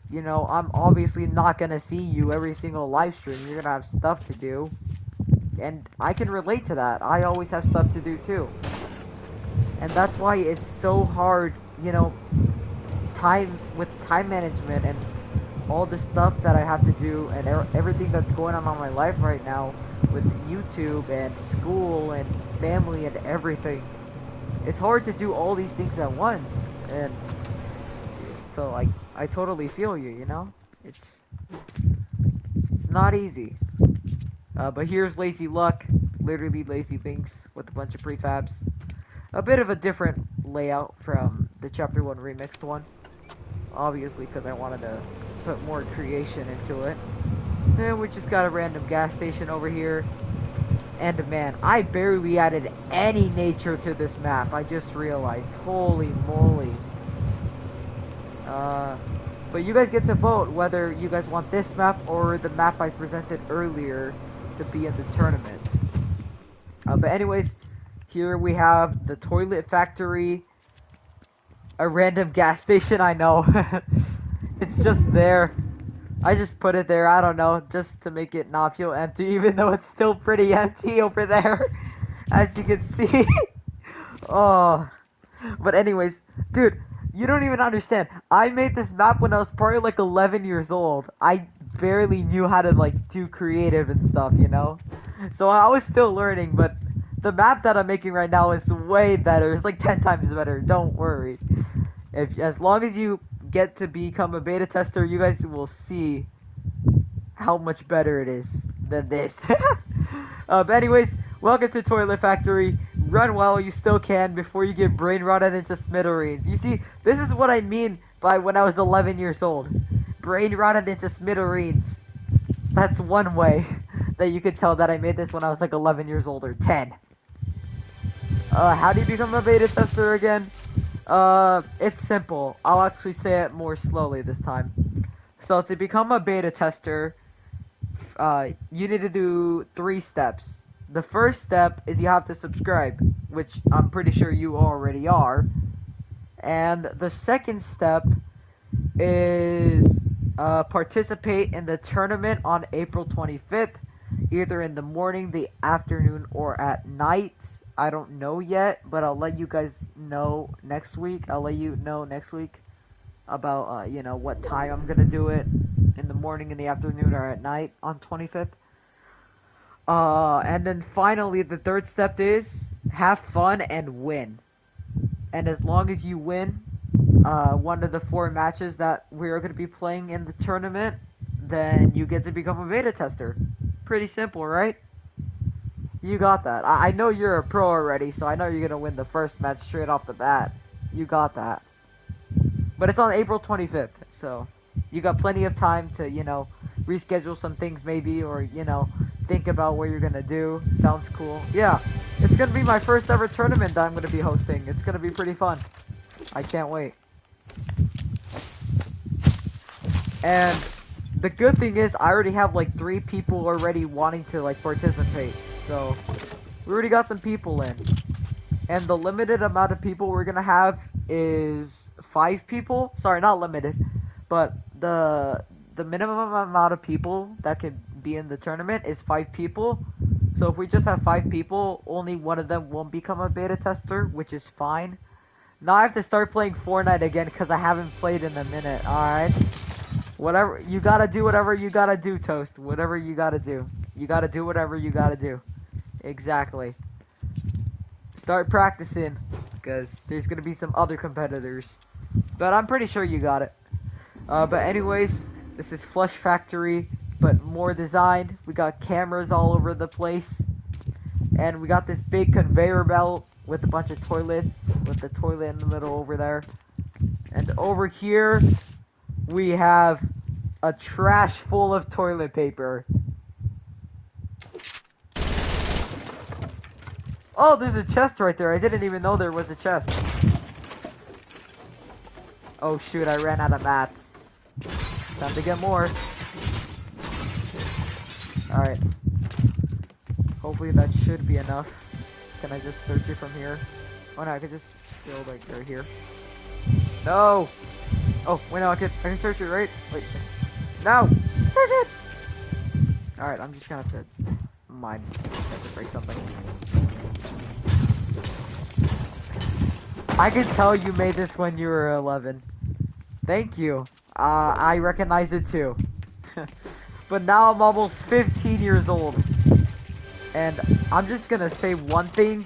you know, I'm obviously not gonna see you every single live stream. You're gonna have stuff to do. And I can relate to that. I always have stuff to do, too. And that's why it's so hard, you know, time management and all the stuff that I have to do and everything that's going on in my life right now with YouTube and school and family and everything. It's hard to do all these things at once, and so I totally feel you, you know? It's not easy. But here's Lazy Luck, literally Lazy Links with a bunch of prefabs. A bit of a different layout from the Chapter 1 remixed one. Obviously, because I wanted to put more creation into it. And we just got a random gas station over here. And man, I barely added any nature to this map. I just realized. Holy moly. But you guys get to vote whether you guys want this map or the map I presented earlier to be in the tournament. But anyways, here we have the toilet factory. A random gas station, I know. It's just there. I just put it there, I don't know, just to make it not feel empty, even though it's still pretty empty over there, as you can see. Oh, but anyways, dude, you don't even understand. I made this map when I was probably like 11 years old. I barely knew how to like do creative and stuff, you know? So I was still learning, but the map that I'm making right now is way better. It's like 10 times better, don't worry. As long as you get to become a beta tester, you guys will see how much better it is than this. But anyways, welcome to Toilet Factory. Run while you still can before you get brain rotted into smithereens. You see, this is what I mean by when I was 11 years old. Brain rotted into smithereens. That's one way that you could tell that I made this when I was like 11 years old or 10. How do you become a beta tester again? It's simple. I'll actually say it more slowly this time. So to become a beta tester, you need to do 3 steps. The first step is you have to subscribe, which I'm pretty sure you already are. And the second step is participate in the tournament on April 25th, either in the morning, the afternoon, or at night. I don't know yet, but I'll let you guys know next week. I'll let you know next week about, you know, what time I'm gonna do it, in the morning, in the afternoon, or at night on 25th. And then finally, the third step is have fun and win. And as long as you win one of the 4 matches that we're going to be playing in the tournament, then you get to become a beta tester. Pretty simple, right? You got that. I know you're a pro already, so I know you're going to win the first match straight off the bat. You got that. But it's on April 25th, so you got plenty of time to, you know, reschedule some things maybe, or, you know, think about what you're going to do. Sounds cool. Yeah, it's going to be my first ever tournament that I'm going to be hosting. It's going to be pretty fun. I can't wait. And the good thing is I already have like 3 people already wanting to like participate. So we already got some people in. And the limited amount of people we're going to have is 5 people. Sorry, not limited. But the minimum amount of people that can be in the tournament is 5 people. So if we just have 5 people, only one of them won't become a beta tester, which is fine. Now I have to start playing Fortnite again because I haven't played in a minute. Alright? Whatever, you gotta do whatever you gotta do, Toast. Whatever you gotta do. You gotta do whatever you gotta do. Exactly. Start practicing, because there's gonna be some other competitors. But I'm pretty sure you got it. But anyways, this is Flush Factory, but more designed. We got cameras all over the place. And we got this big conveyor belt with a bunch of toilets, with the toilet in the middle over there. And over here, we have a trash full of toilet paper. Oh, there's a chest right there. I didn't even know there was a chest. Oh shoot, I ran out of mats. Time to get more. Alright. Hopefully that should be enough. Can I just search it from here? Oh no, I could just build like right here. No! Oh, wait, no, I can search it, right? Wait. No! Search it! Alright, I'm just gonna have to mine. I have to break something. I can tell you made this when you were 11. Thank you. I recognize it too. But now I'm almost 15 years old. And I'm just gonna say one thing.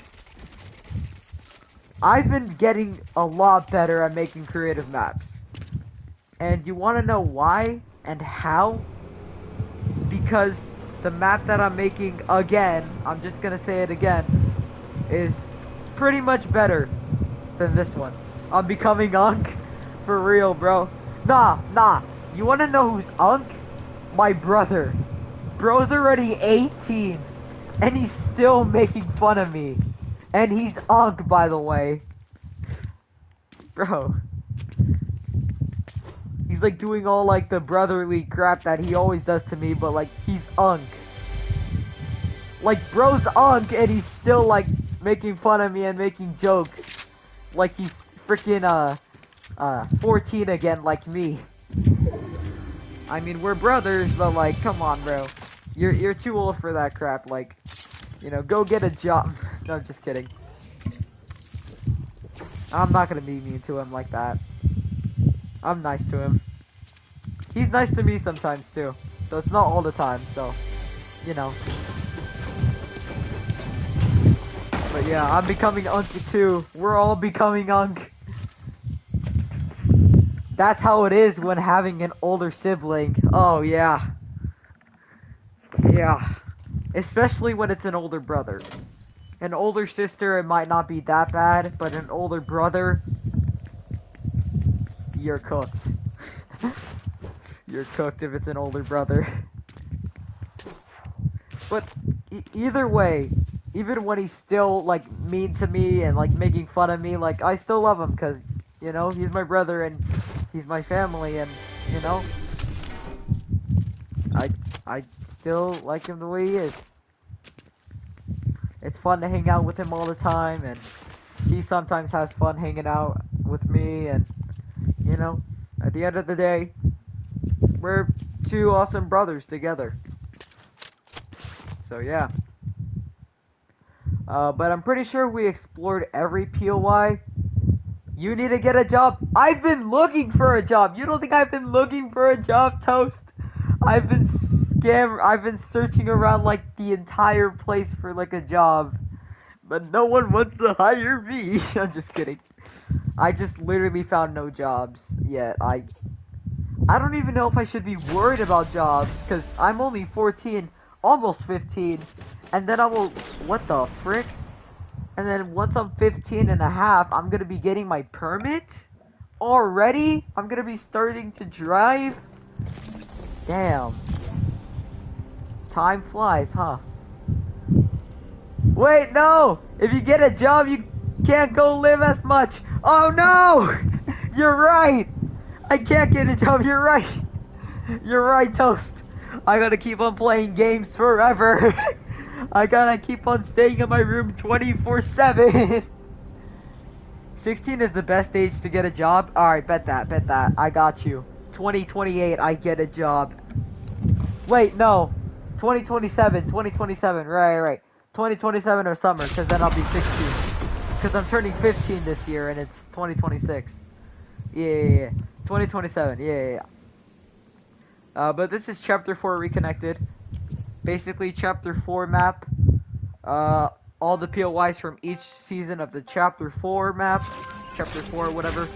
I've been getting a lot better at making creative maps. And you wanna know why and how? Because the map that I'm making again, I'm just gonna say it again, is pretty much better than this one. I'm becoming Unk. For real, bro. Nah. You wanna know who's Unk? My brother. Bro's already 18. And he's still making fun of me. And he's Unk, by the way. Bro. He's like doing all like the brotherly crap that he always does to me, but like he's Unk. Like bro's Unk and he's still like making fun of me and making jokes. Like he's freaking 14 again like me. I mean we're brothers, but like come on bro. You're too old for that crap, like you know, go get a job. No, I'm just kidding. I'm not gonna be mean to him like that. I'm nice to him. He's nice to me sometimes too. So it's not all the time, so you know. But yeah, I'm becoming Unk too. We're all becoming Unk. That's how it is when having an older sibling. Oh yeah. Yeah. Especially when it's an older brother. An older sister, it might not be that bad, but an older brother, you're cooked. You're cooked if it's an older brother. But either way, even when he's still like mean to me and like making fun of me, like I still love him because you know he's my brother and he's my family, and you know I still like him the way he is. It's fun to hang out with him all the time, and he sometimes has fun hanging out with me, and you know, at the end of the day, we're two awesome brothers together. So yeah. But I'm pretty sure we explored every POI. You need to get a job. I've been looking for a job. You don't think I've been looking for a job, Toast? I've been searching around like the entire place for like a job. But no one wants to hire me. I'm just kidding. I just literally found no jobs yet. I don't even know if I should be worried about jobs, because I'm only 14, almost 15, and then I will, what the frick? And then once I'm 15 and a half, I'm going to be getting my permit? Already? I'm going to be starting to drive? Damn. Time flies, huh? Wait, no! If you get a job, you can't go live as much. Oh no! You're right! I can't get a job, you're right! You're right, Toast. I gotta keep on playing games forever. I gotta keep on staying in my room 24/7. 16 is the best age to get a job? Alright, bet that. I got you. 2028, I get a job. Wait, no. 2027, right. 2027 or summer, because then I'll be 16. Because I'm turning 15 this year, and it's 2026. Yeah. 2027, yeah. But this is Chapter 4 Reconnected. Basically, Chapter 4 map. All the POIs from each season of the Chapter 4 map. Chapter 4, whatever.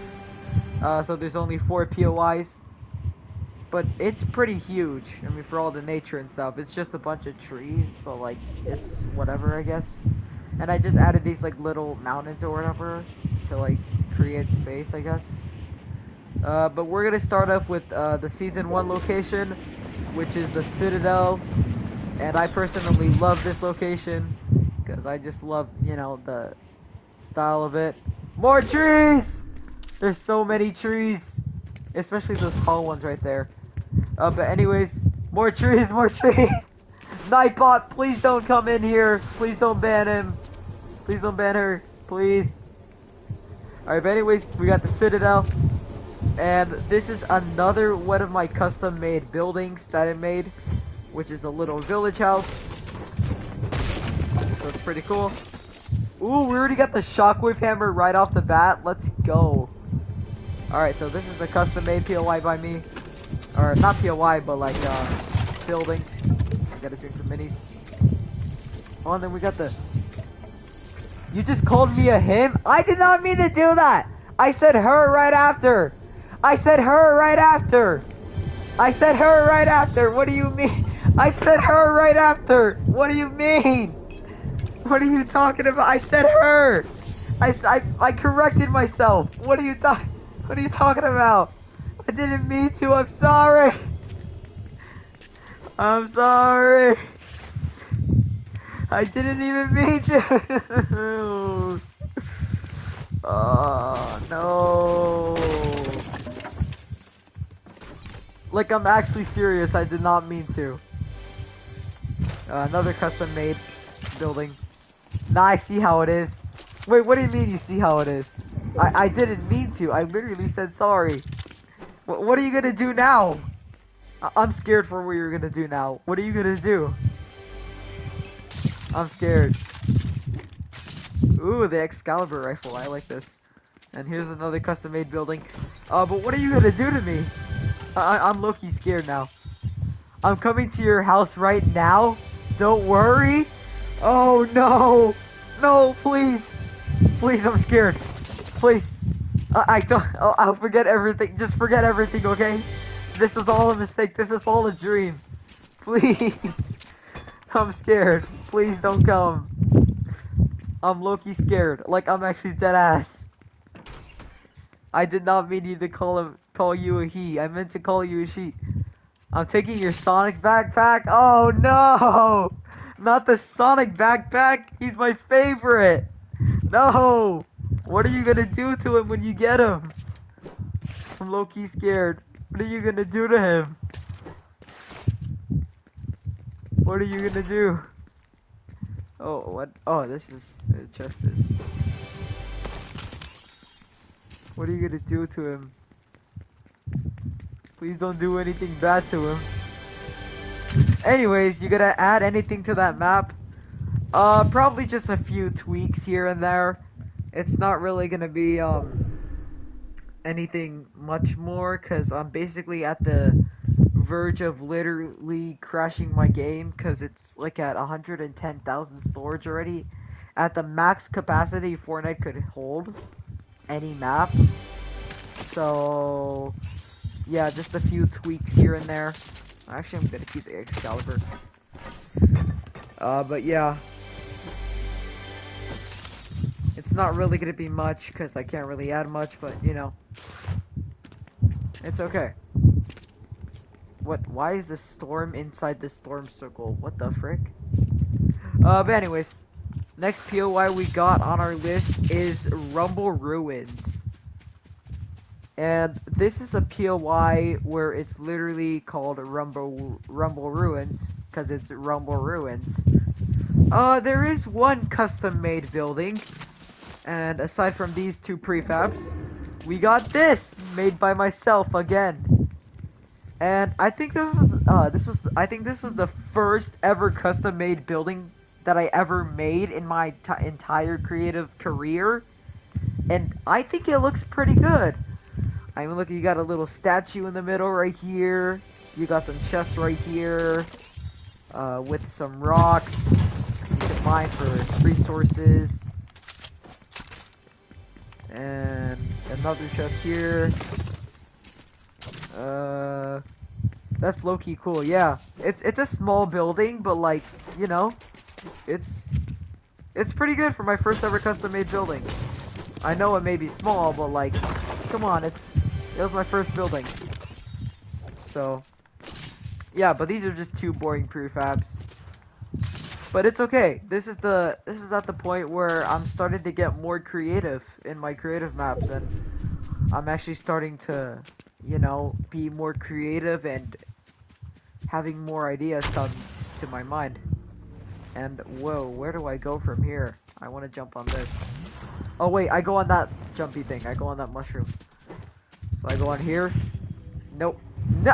So there's only 4 POIs. But it's pretty huge. I mean, for all the nature and stuff. It's just a bunch of trees, but like, it's whatever, I guess. And I just added these like little mountains or whatever to like create space, I guess. But we're gonna start off with the Season 1 location, which is the Citadel. And I personally love this location, because I just love, you know, the style of it. More trees! There's so many trees! Especially those tall ones right there. But anyways, more trees! Nightbot, please don't come in here. Please don't ban him. Please don't ban her. Please. Alright, but anyways, we got the Citadel. And this is another one of my custom made buildings that I made, which is a little village house. So it's pretty cool. Ooh, we already got the shockwave hammer right off the bat. Let's go. Alright, so this is a custom-made POI by me. Or, not POI, but like, building. Got a drink for minis. Oh, and then we got the... You just called me a him? I did not mean to do that! I said her right after! I said her right after! I said her right after! What do you mean? I said her right after! What do you mean? What are you talking about? I said her! I corrected myself! What are you talking about? I didn't mean to, I'm sorry! I'm sorry! I didn't even mean to! Oh, no. Like, I'm actually serious, I did not mean to. Another custom-made building. Now I see how it is. Wait, what do you mean you see how it is? I didn't mean to, I literally said sorry. What are you gonna do now? I'm scared for what you're gonna do now. What are you gonna do? I'm scared. Ooh, the Excalibur rifle. I like this. And here's another custom-made building. But what are you gonna do to me? I'm low-key scared now. I'm coming to your house right now. Don't worry. Oh no, no, please, please. I'm scared. Please. I don't. I'll forget everything. Just forget everything, okay? This was all a mistake. This is all a dream. Please. I'm scared. Please don't come. I'm low-key scared. Like, I'm actually dead ass. I did not mean you to call you a he. I meant to call you a she. I'm taking your Sonic backpack. Oh no! Not the Sonic backpack. He's my favorite. No! What are you gonna do to him when you get him? I'm low-key scared. What are you gonna do to him? What are you gonna do? Oh, what? Oh, this is the chest is. What are you gonna do to him? Please don't do anything bad to him. Anyways, you gonna add anything to that map? Probably just a few tweaks here and there. It's not really gonna be, anything much more, cause I'm basically at the verge of literally crashing my game, cause it's like at 110,000 storage already. At the max capacity Fortnite could hold any map. So yeah, just a few tweaks here and there. Actually, I'm gonna keep the Excalibur. But yeah, it's not really gonna be much because I can't really add much, but you know, it's okay. What? Why is the storm inside the storm circle? What the frick? But anyways, next POI we got on our list is Rumble Ruins. And this is a POI where it's literally called Rumble Ruins, because it's Rumble Ruins. There is one custom-made building, and aside from these two prefabs, we got this made by myself again. And I think this was the first ever custom-made building that I ever made in my entire creative career, and I think it looks pretty good. I mean, look, you got a little statue in the middle right here. You got some chests right here, with some rocks you can mine for resources. And another chest here. That's low-key cool, yeah. It's a small building, but like, you know, it's pretty good for my first ever custom-made building. I know it may be small, but like, come on, it was my first building. So, yeah, but these are just two boring prefabs. But it's okay. This is at the point where I'm starting to get more creative in my creative maps, and I'm actually starting to, you know, be more creative and having more ideas come to my mind. And whoa, where do I go from here? I want to jump on this. Oh wait, I go on that jumpy thing. I go on that mushroom. So I go on here. Nope. No.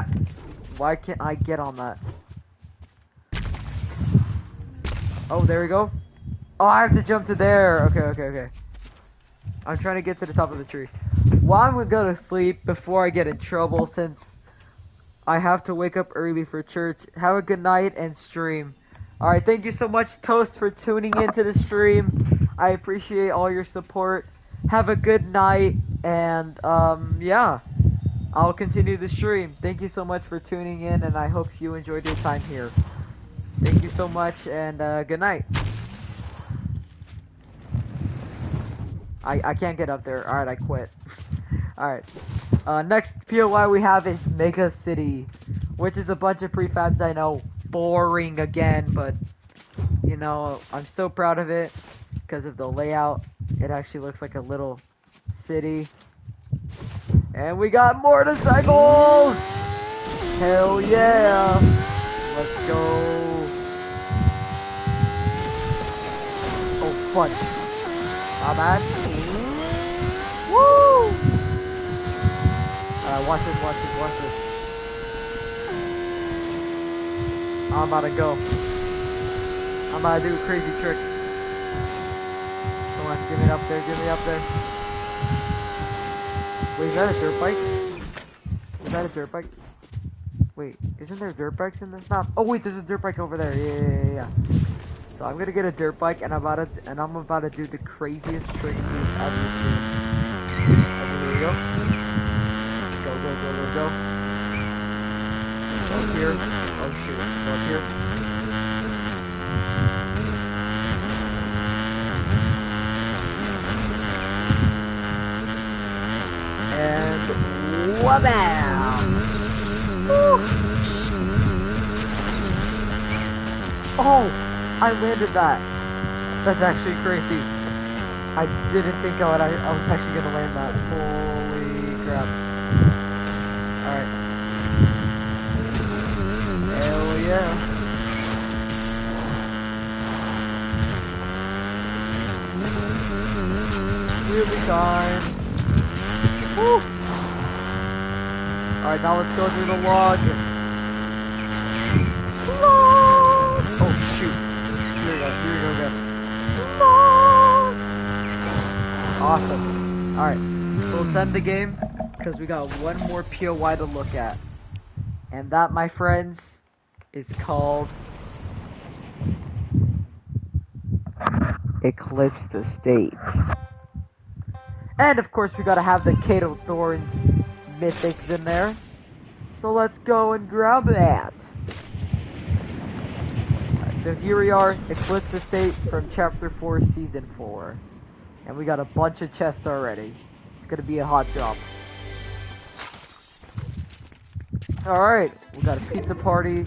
Why can't I get on that? Oh, there we go. Oh, I have to jump to there. Okay. I'm trying to get to the top of the tree. Well, I'm gonna go to sleep before I get in trouble since I have to wake up early for church. Have a good night and stream. Alright, thank you so much, Toast, for tuning into the stream. I appreciate all your support. Have a good night, and yeah, I'll continue the stream. Thank you so much for tuning in, and I hope you enjoyed your time here. Thank you so much, and good night. I can't get up there. Alright, I quit. Alright. Next POI we have is Mega City, which is a bunch of prefabs. I know, boring again, but you know, I'm still proud of it because of the layout. It actually looks like a little city. And we got motorcycles! Hell yeah! Let's go! Oh, fun. Oh, man. Woo! Watch this, watch this, watch this. I'm about to go. I'm about to do a crazy trick. Come on, get me up there, get me up there. Wait, is that a dirt bike? Is that a dirt bike? Wait, isn't there dirt bikes in this map? Oh wait, there's a dirt bike over there. Yeah. So I'm gonna get a dirt bike and I'm about to do the craziest trick you've ever seen. Okay, here we go. Go, go, go, go, go. Go up here. Oh shoot. Go up here. And wabam! Woo! Oh, I landed that. That's actually crazy. I didn't think I was actually gonna land that. Holy crap! All right. Hell yeah! Really time. Woo! Alright, now let's go through the log. Log! Oh shoot. Here we go, Log! Awesome. Alright, so let's end the game, because we got one more POI to look at. And that, my friends, is called Eclipse the State. And of course we gotta have the Kato Thorns mythics in there. So let's go and grab that. Alright, so here we are, Eclipse Estate from Chapter 4, Season 4. And we got a bunch of chests already. It's gonna be a hot drop. Alright, we got a pizza party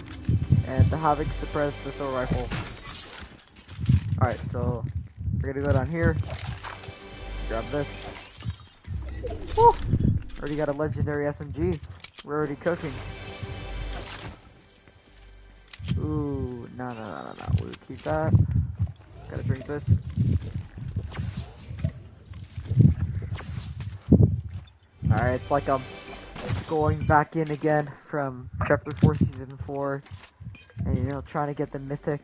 and the Havoc suppressed with a rifle. Alright, so we're gonna go down here. Grab this. Woo! Already got a legendary SMG. We're already cooking. Ooh, no. We'll keep that. Gotta drink this. Alright, it's like I'm going back in again from Chapter 4, Season 4. And, you know, trying to get the mythic.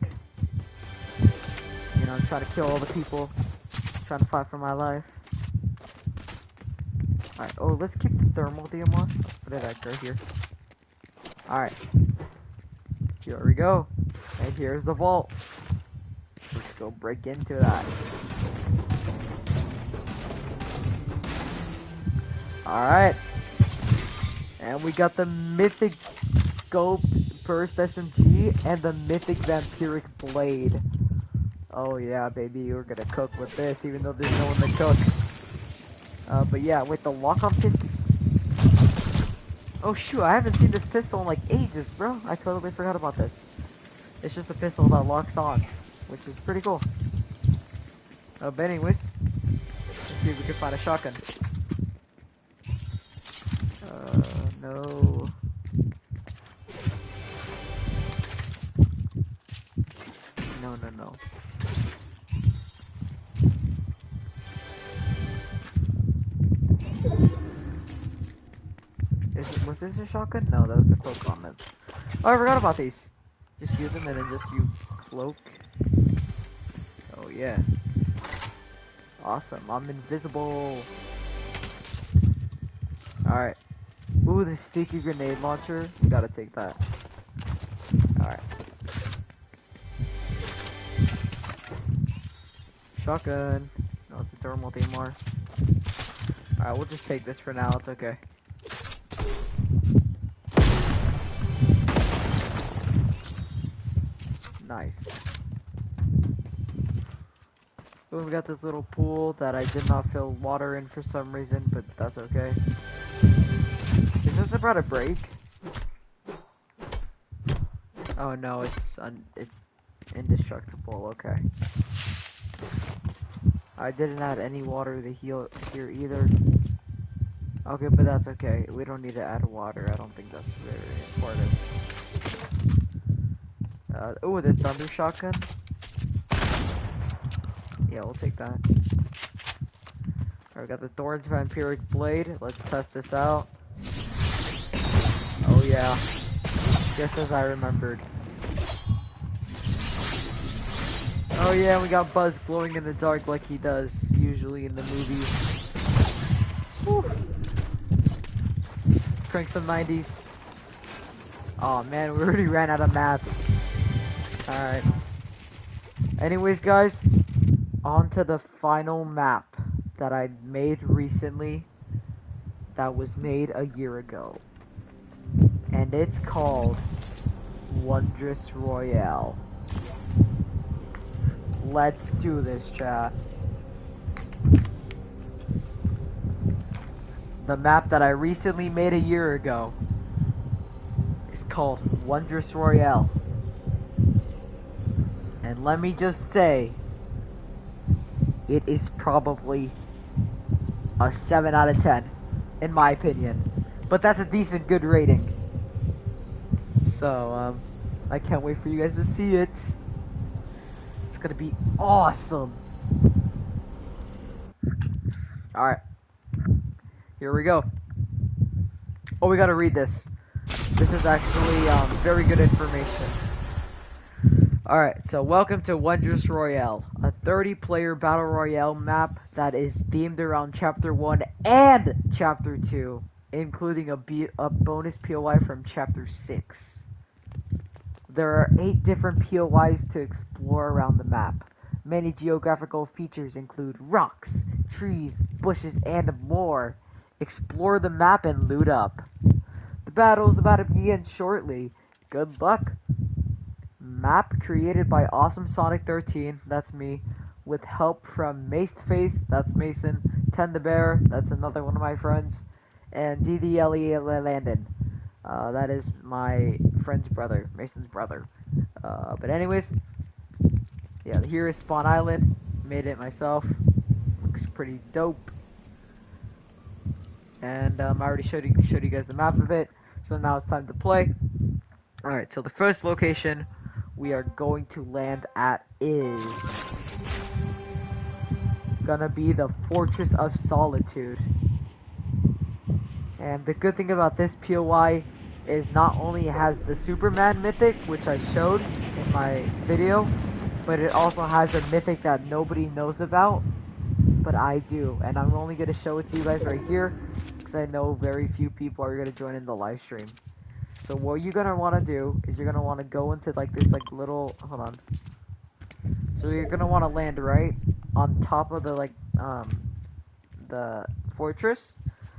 You know, trying to kill all the people. Trying to fight for my life. Alright, oh, let's keep the thermal DMR. Put it right here. Alright. Here we go. And here's the vault. Let's go break into that. Alright. And we got the mythic scope burst SMG and the mythic vampiric blade. Oh yeah, baby, we're gonna cook with this, even though there's no one to cook. But yeah, with the lock-on pistol. Oh shoot, I haven't seen this pistol in like ages, bro. I totally forgot about this. It's just a pistol that locks on, which is pretty cool. But anyways, let's see if we can find a shotgun. No. No. Was this a shotgun? No, that was the cloak comments. Oh, I forgot about these. Just use them and then just use cloak. Oh yeah. Awesome, I'm invisible. Alright. Ooh, the sticky grenade launcher. You gotta take that. Alright. Shotgun. No, it's a thermal DMR. Alright, we'll just take this for now. It's okay. Nice. Ooh, we got this little pool that I did not fill water in for some reason, but that's okay. Is this about to break? Oh no, it's indestructible. Okay. I didn't add any water to heal here either. Okay, but that's okay. We don't need to add water. I don't think that's very important. Oh, the thunder shotgun. Yeah, we'll take that. Alright, we got the Thorns Vampiric Blade. Let's test this out. Oh yeah. Just as I remembered. Oh yeah, we got Buzz glowing in the dark like he does usually in the movies. Woo. Crank some 90s. Oh man, we already ran out of maps. Alright. Anyways guys, on to the final map that I made recently that was made a year ago. And it's called Wondrous Royale. Let's do this, chat. The map that I recently made a year ago is called Wondrous Royale. And let me just say, it is probably a 7 out of 10, in my opinion. But that's a decent, good rating. So, I can't wait for you guys to see it. It's gonna be awesome. Alright. Here we go. Oh, we gotta read this. This is actually very good information. Alright, so welcome to Wondrous Royale, a 30-player battle royale map that is themed around Chapter 1 and Chapter 2, including a bonus POI from Chapter 6. There are 8 different POIs to explore around the map. Many geographical features include rocks, trees, bushes, and more. Explore the map and loot up. The battle is about to begin shortly. Good luck. Map created by Awesome Sonic 13, that's me, with help from Maceface, that's Mason, Ten the Bear, that's another one of my friends, and DDLE Landon. That is my friend's brother, Mason's brother. But anyways, yeah, here is Spawn Island. Made it myself. Looks pretty dope. And I already showed you guys the map of it. So now it's time to play. Alright, so the first location we are going to land at is gonna be the Fortress of Solitude. And the good thing about this POI is not only has the Superman mythic, which I showed in my video, but it also has a mythic that nobody knows about, but I do. And I'm only going to show it to you guys right here, because I know very few people are going to join in the live stream. So what you're going to want to do is you're going to want to go into like this like little, hold on. So you're going to want to land right on top of the like, the fortress.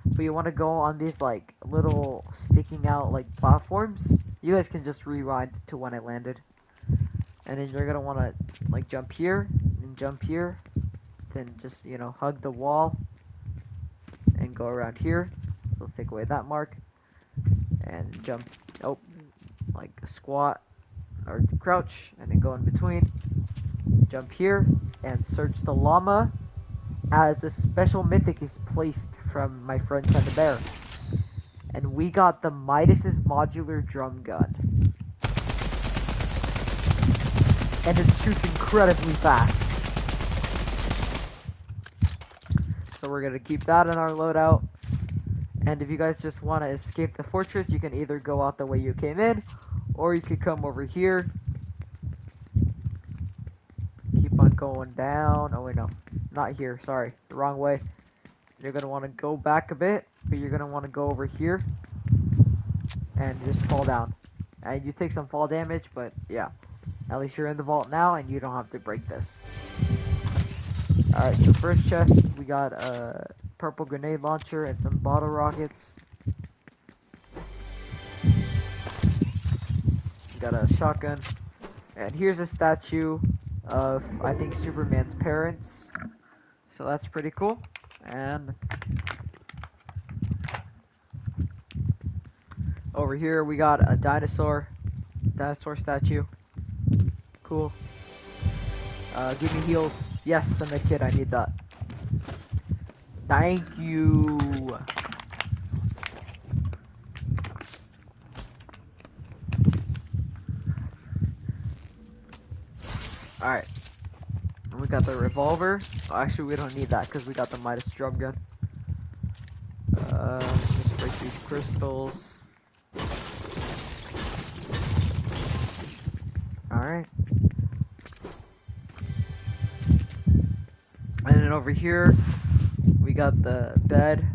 But you want to go on these like little sticking out like platforms. You guys can just rewind to when I landed. And then you're gonna want to like jump here and jump here. Then just, you know, hug the wall and go around here. So let's take away that mark and jump. Oh, like squat or crouch and then go in between. Jump here and search the llama, as a special mythic is placed from my friend Ten the Bear. And we got the Midas's modular drum gun. And it shoots incredibly fast. So we're gonna keep that in our loadout. And if you guys just want to escape the fortress, you can either go out the way you came in, or you could come over here. Keep on going down. Oh wait, no. Not here, sorry. The wrong way. you're gonna want to go back a bit, but you're gonna want to go over here and just fall down. And you take some fall damage, but yeah, at least you're in the vault now, and you don't have to break this. Alright, so first chest, we got a purple grenade launcher and some bottle rockets. We got a shotgun. And here's a statue of, I think, Superman's parents. So that's pretty cool. And over here we got a dinosaur statue. Cool. Give me heals. Yes, I'm a kid, I need that. Thank you. Alright. And we got the revolver. Oh, actually, we don't need that because we got the Midas drum gun. Just break these crystals. Alright. And then over here, we got the bed,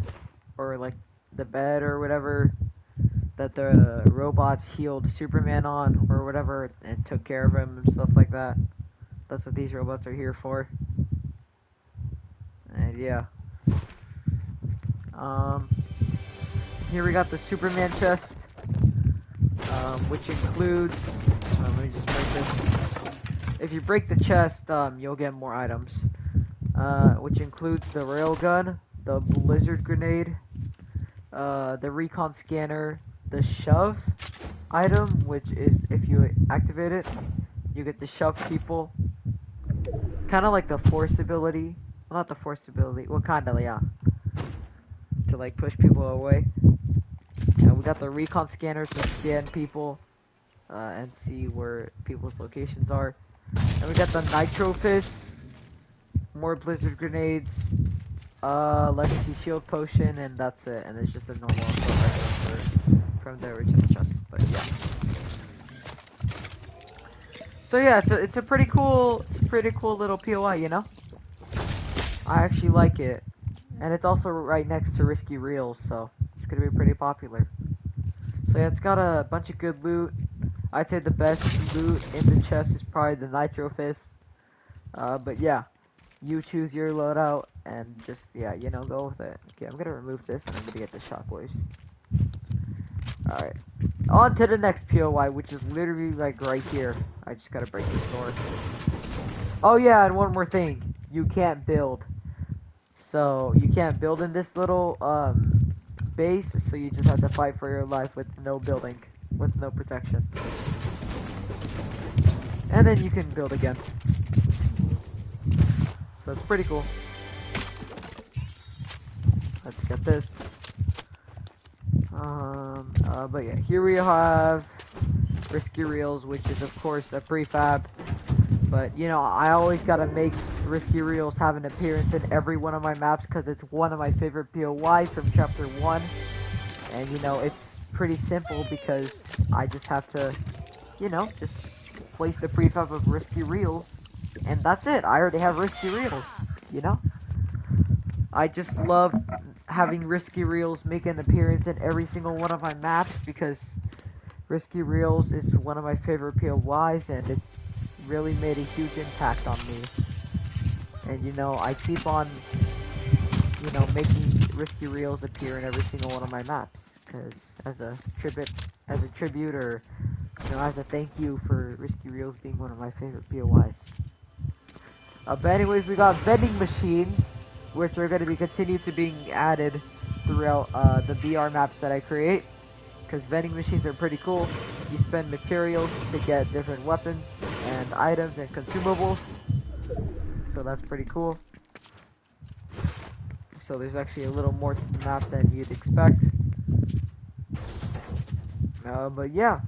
or like the bed or whatever that the robots healed Superman on, or whatever, and took care of him and stuff like that. That's what these robots are here for. And yeah. Here we got the Superman chest, which includes, let me just break this. If you break the chest, you'll get more items. Which includes the railgun, the blizzard grenade, the recon scanner, the shove item, which is if you activate it, you get to shove people. Kind of like the force ability. Well, not the force ability. Well, kind of, yeah. To like push people away. And we got the recon scanner to scan people and see where people's locations are. And we got the nitro fist. More blizzard grenades, legacy shield potion, and that's it. And it's just a normal from the original chest. But yeah. So yeah, it's a pretty cool little POI, you know. I actually like it, and it's also right next to Risky Reels, so it's gonna be pretty popular. So yeah, it's got a bunch of good loot. I'd say the best loot in the chest is probably the nitro fist. But yeah. You choose your loadout and just, yeah, you know, go with it. Okay, I'm gonna remove this and I'm gonna get the shockwaves. Alright. On to the next POI, which is literally like right here. I just gotta break this door. Oh yeah, and one more thing. You can't build. So, you can't build in this little, base, so you just have to fight for your life with no building. With no protection. And then you can build again. So it's pretty cool. Let's get this. But yeah, here we have Risky Reels, which is of course a prefab. But you know, I always gotta make Risky Reels have an appearance in every one of my maps because it's one of my favorite POIs from Chapter 1. And you know, it's pretty simple because I just have to, you know, just place the prefab of Risky Reels. And that's it. I already have Risky Reels, you know? I just love having Risky Reels make an appearance in every single one of my maps because Risky Reels is one of my favorite POIs and it's really made a huge impact on me. And you know, I keep on, you know, making Risky Reels appear in every single one of my maps because as a tribute or, you know, as a thank you for Risky Reels being one of my favorite POIs. But anyways, we got vending machines, which are going to be continued to being added throughout the BR maps that I create. Because vending machines are pretty cool. You spend materials to get different weapons and items and consumables. So that's pretty cool. So there's actually a little more to the map than you'd expect. But yeah,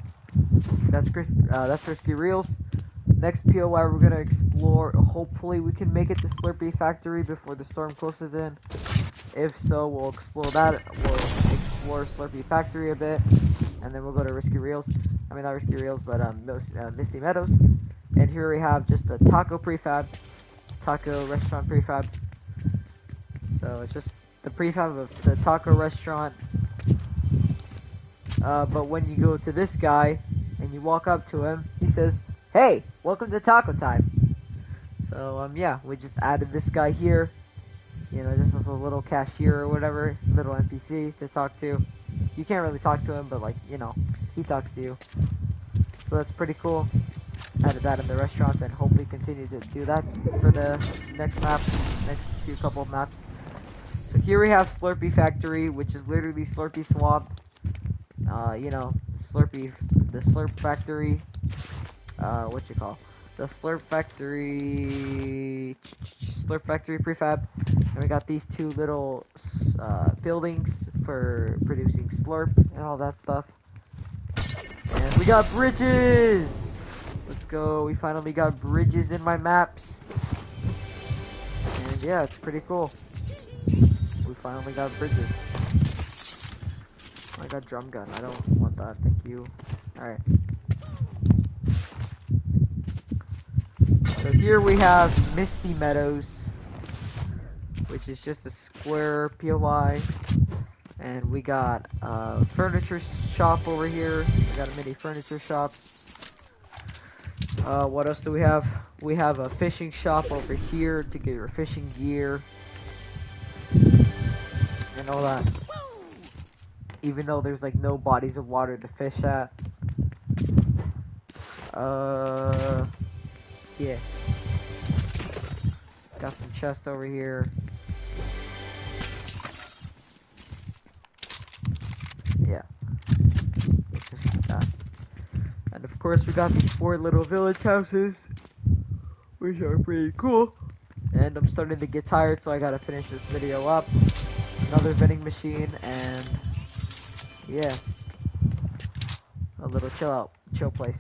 that's Risky Reels. Next POI we're gonna explore. Hopefully we can make it to Slurpee Factory before the storm closes in. If so, we'll explore that. We'll explore Slurpee Factory a bit, and then we'll go to Risky Reels. I mean not Risky Reels, but Misty Meadows. And here we have just the taco restaurant prefab. So it's just the prefab of the taco restaurant. But when you go to this guy and you walk up to him, he says, "Hey, welcome to Taco Time." So yeah, we just added this guy here. You know, just as a little cashier or whatever, little NPC to talk to. You can't really talk to him, but like, you know, he talks to you. So that's pretty cool. Added that in the restaurant and hopefully continue to do that for the next map, next few couple of maps. So here we have Slurpee Factory, which is literally Slurpee Swamp. You know, the Slurp Factory, what you call? The Slurp Factory prefab. And we got these two little buildings for producing Slurp and all that stuff. And we got bridges! Let's go, we finally got bridges in my maps. And yeah, it's pretty cool. We finally got bridges. I got drum gun, I don't want that, thank you. Alright. So here we have Misty Meadows, which is just a square POI. And we got a furniture shop over here. We got a mini furniture shop. What else do we have? We have a fishing shop over here to get your fishing gear. And all that. Even though there's like no bodies of water to fish at. Yeah. Got some chests over here. Yeah. Just that. And of course we got these 4 little village houses, which are pretty cool. And I'm starting to get tired, so I gotta finish this video up. Another vending machine, and yeah, a little chill place.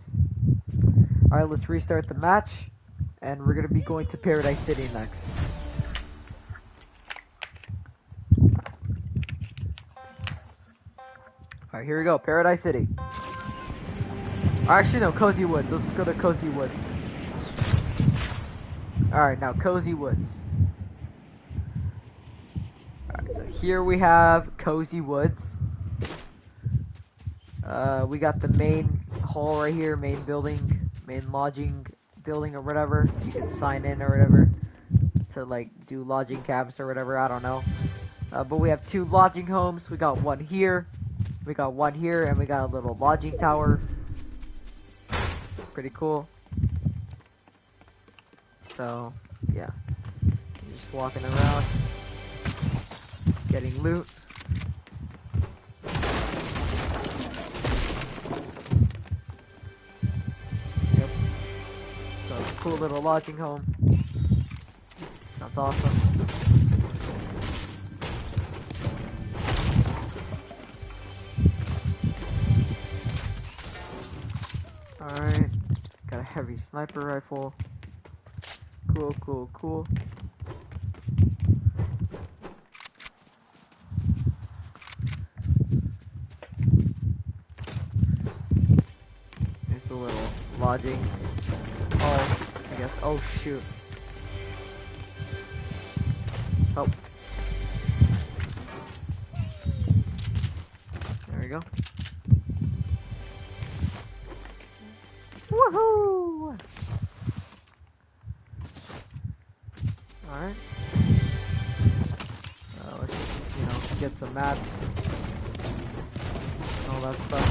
Alright, let's restart the match, and we're gonna be going to Paradise City next. Alright, here we go, Paradise City. Actually, no, Cozy Woods. Let's go to Cozy Woods. Alright, now Cozy Woods. Alright, so here we have Cozy Woods. We got the main hall right here, main building, main lodging building or whatever. You can sign in or whatever to like do lodging camps or whatever, I don't know. But we have 2 lodging homes. We got one here, we got one here, and we got a little lodging tower. Pretty cool. So, yeah. Just walking around, getting loot. Yep. So, cool little lodging home. Sounds awesome. Alright. Got a heavy sniper rifle. Cool, cool, cool. There's a little lodging. Oh, I guess. Oh, shoot. Oh. There we go. Woohoo! Alright. Let's just, you know, get some maps and all that stuff.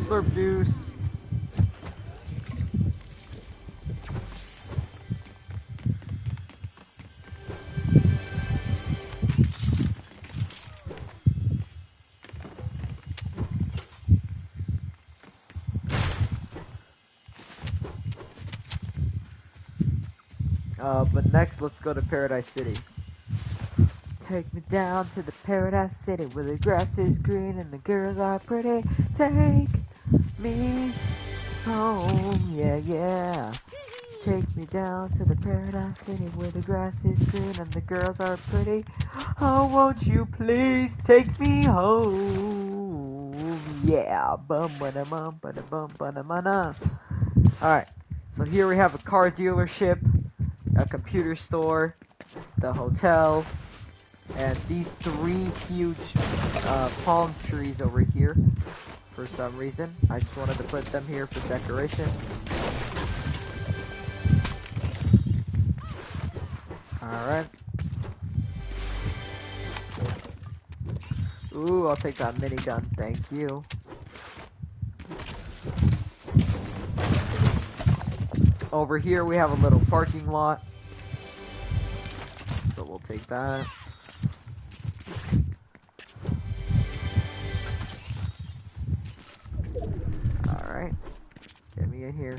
Slurp juice. But next, let's go to Paradise City. Take me down to the Paradise City where the grass is green and the girls are pretty. Take me home, yeah, yeah. Take me down to the Paradise City where the grass is green and the girls are pretty. Oh, won't you please take me home? Yeah, bum ba da bum ba da bum ba da ba da. All right, so here we have a car dealership, a computer store, the hotel, and these three huge palm trees over here. For some reason, I just wanted to put them here for decoration. All right. Ooh, I'll take that minigun. Thank you. Over here we have a little parking lot, so we'll take that. Alright, get me in here.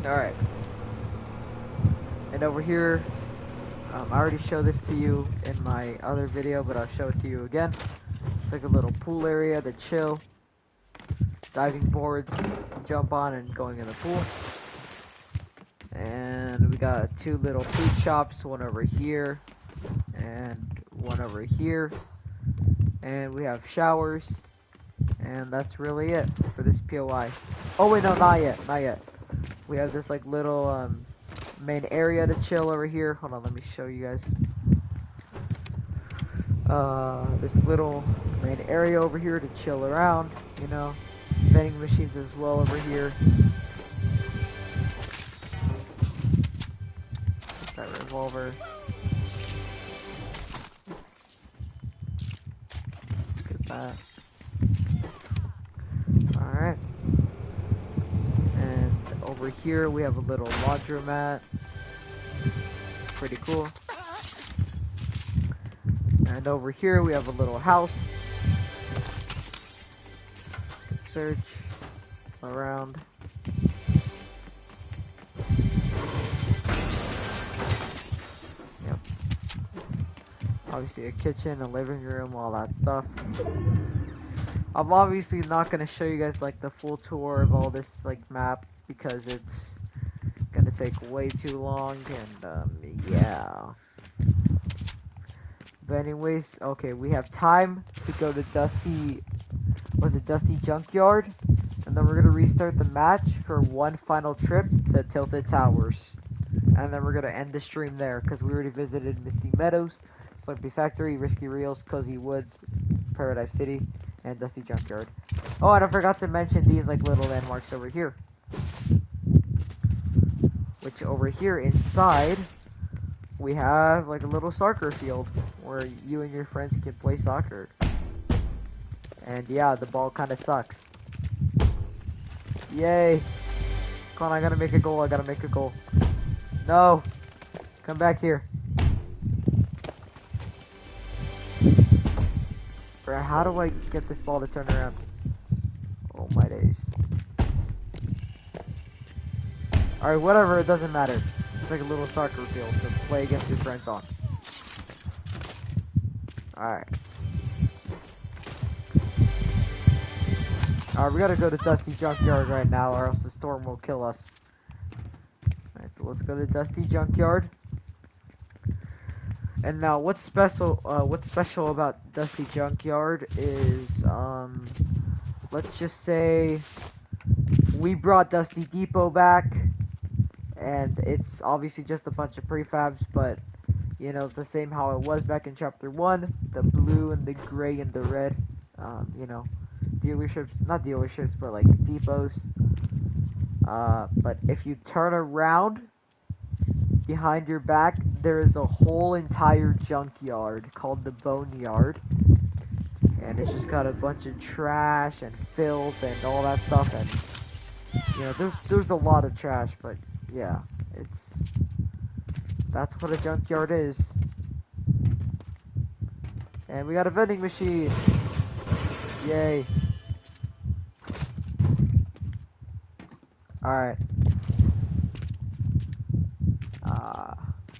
Alright. And over here, I already showed this to you in my other video, but I'll show it to you again. It's like a little pool area to chill. Diving boards, jump on and going in the pool. And we got two little food shops, one over here and one over here. And we have showers. And that's really it for this POI. Oh wait, no, not yet, not yet. We have this like little main area to chill over here. Hold on, let me show you guys. This little main area over here to chill around, you know. Vending machines as well over here. That revolver. Look at that. Alright. And over here we have a little laundromat. Pretty cool. And over here we have a little house. Search around. Yep. Obviously a kitchen, a living room, all that stuff. I'm obviously not gonna show you guys like the full tour of all this like map because it's gonna take way too long and yeah. But anyways, okay, we have time to go to Dusty Junkyard, and then we're gonna restart the match for one final trip to Tilted Towers, and then we're gonna end the stream there because we already visited Misty Meadows, Slurpee Factory, Risky Reels, Cozy Woods, Paradise City, and Dusty Junkyard. Oh, and I forgot to mention these like little landmarks over here, which over here inside we have like a little soccer field where you and your friends can play soccer. And yeah, the ball kind of sucks. Yay. Come on, I gotta make a goal, I gotta make a goal. No. Come back here. Bro, how do I get this ball to turn around? Oh my days. Alright, whatever, it doesn't matter. It's like a little soccer field to play against your friends on. Alright. Alright, we gotta go to Dusty Junkyard right now or else the storm will kill us. Alright, so let's go to Dusty Junkyard. And now what's special about Dusty Junkyard is let's just say we brought Dusty Depot back, and it's obviously just a bunch of prefabs, but you know, it's the same how it was back in chapter 1, the blue and the gray and the red, you know, dealerships, not dealerships, but like depots. But if you turn around behind your back, there is a whole entire junkyard called the Boneyard, and it's just got a bunch of trash and filth and all that stuff, and you know, there's a lot of trash, but yeah, that's what a junkyard is. And we got a vending machine. Yay. Alright.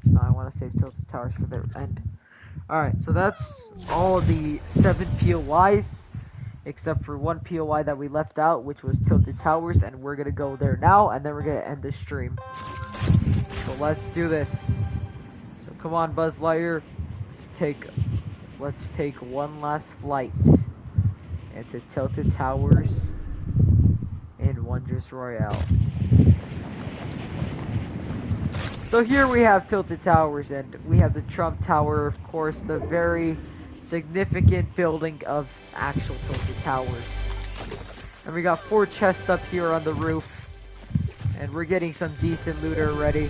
No, I want to save Tilted Towers for the end. Alright, so that's all of the 7 POIs, except for one POI that we left out, which was Tilted Towers, and we're gonna go there now, and then we're gonna end the stream. So let's do this. Come on, Buzz Lightyear. Let's take one last flight into Tilted Towers in Wondrous Royale. So here we have Tilted Towers, and we have the Trump Tower, of course, the very significant building of actual Tilted Towers. And we got 4 chests up here on the roof, and we're getting some decent loot already.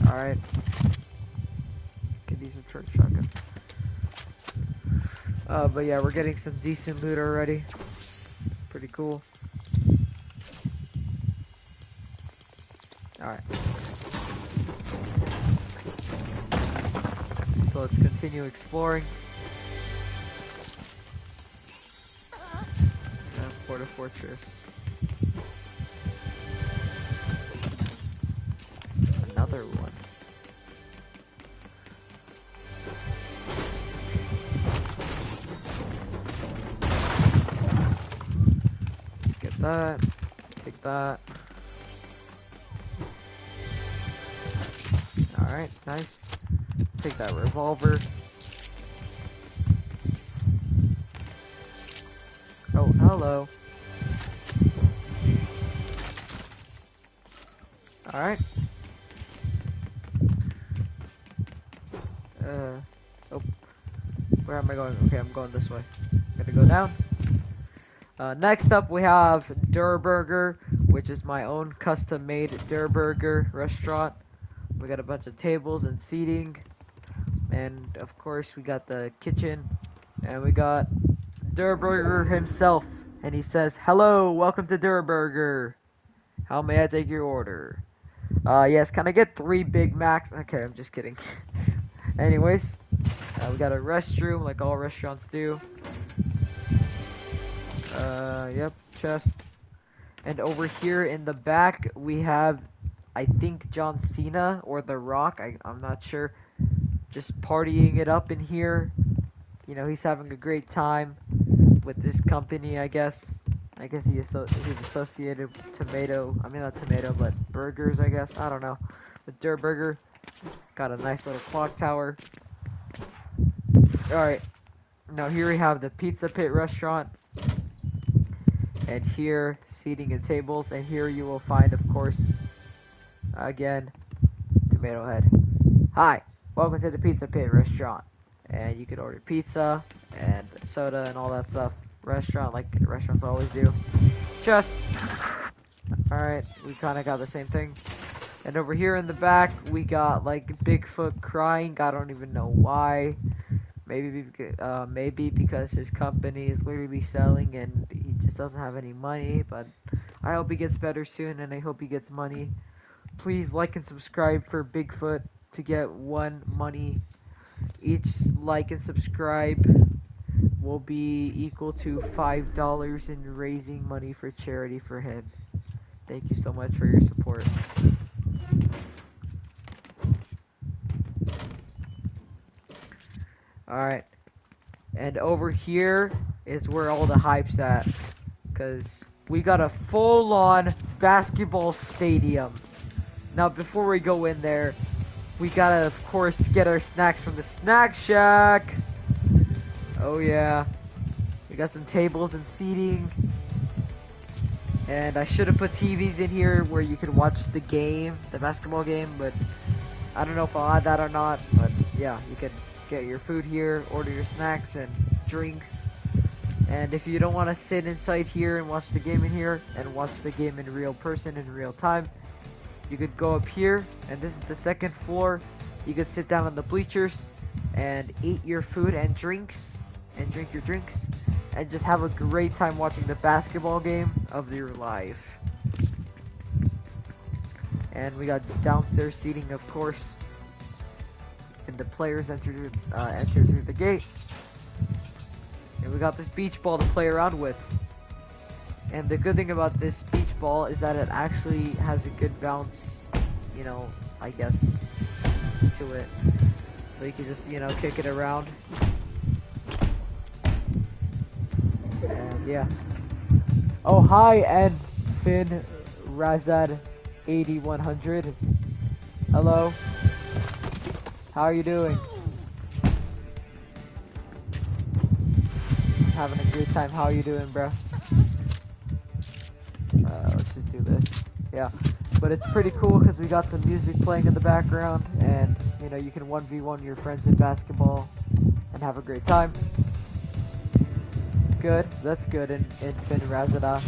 Alright. Get decent short shotgun. But yeah, we're getting some decent loot already. Pretty cool. Alright. So let's continue exploring. Porta Fortress. Another one. Get that. Take that. Alright, nice. Take that revolver. Oh, hello. Alright. Oh. Where am I going? Okay, I'm going this way. Gotta go down. Next up, we have Der Burger, which is my own custom-made Der Burger restaurant. We got a bunch of tables and seating. And, of course, we got the kitchen. And we got Der Burger himself. And he says, "Hello, welcome to Der Burger. How may I take your order?" Yes, can I get 3 Big Macs? Okay, I'm just kidding. Anyways, we got a restroom like all restaurants do. Yep, chest. And over here in the back, we have, I think, John Cena or The Rock. I'm not sure. Just partying it up in here. You know, he's having a great time with this company, I guess. I guess he's associated with not tomato, but burgers, I guess. I don't know. With Der Burger. Got a nice little clock tower. Alright. Now here we have the Pizza Pit restaurant. And here, seating and tables. And here you will find, of course, again, Tomato Head. Hi, welcome to the Pizza Pit restaurant. And you can order pizza and soda and all that stuff. Restaurant, like restaurants always do. Just alright, we kind of got the same thing. And over here in the back, we got like Bigfoot crying. I don't even know why. Maybe because his company is literally selling and he just doesn't have any money. But I hope he gets better soon, and I hope he gets money. Please like and subscribe for Bigfoot to get 1 money. Each like and subscribe will be equal to $5 in raising money for charity for him. Thank you so much for your support. Alright. And over here is where all the hype's at. Because we got a full-on basketball stadium. Now, before we go in there, we gotta, of course, get our snacks from the Snack Shack. Oh, yeah. We got some tables and seating. And I should have put TVs in here where you could watch the game, the basketball game, but I don't know if I'll add that or not. But yeah, you can get your food here, order your snacks and drinks. And if you don't want to sit inside here and watch the game in here and watch the game in real person in real time, you could go up here, and this is the 2nd floor. You could sit down on the bleachers and eat your food and drinks and drink your drinks and just have a great time watching the basketball game of your life. And we got downstairs seating, of course, and the players enter through the gate. And we got this beach ball to play around with. And the good thing about this beach ball is that it actually has a good bounce, you know, I guess, to it. So you can just, you know, kick it around. And yeah. Oh, hi, and Finn Razad 8100. Hello. How are you doing? Having a great time. How are you doing, bro? Let's just do this. Yeah. But it's pretty cool because we got some music playing in the background, and you know, you can 1v1 your friends in basketball and have a great time. Good. That's good in Finn Razada.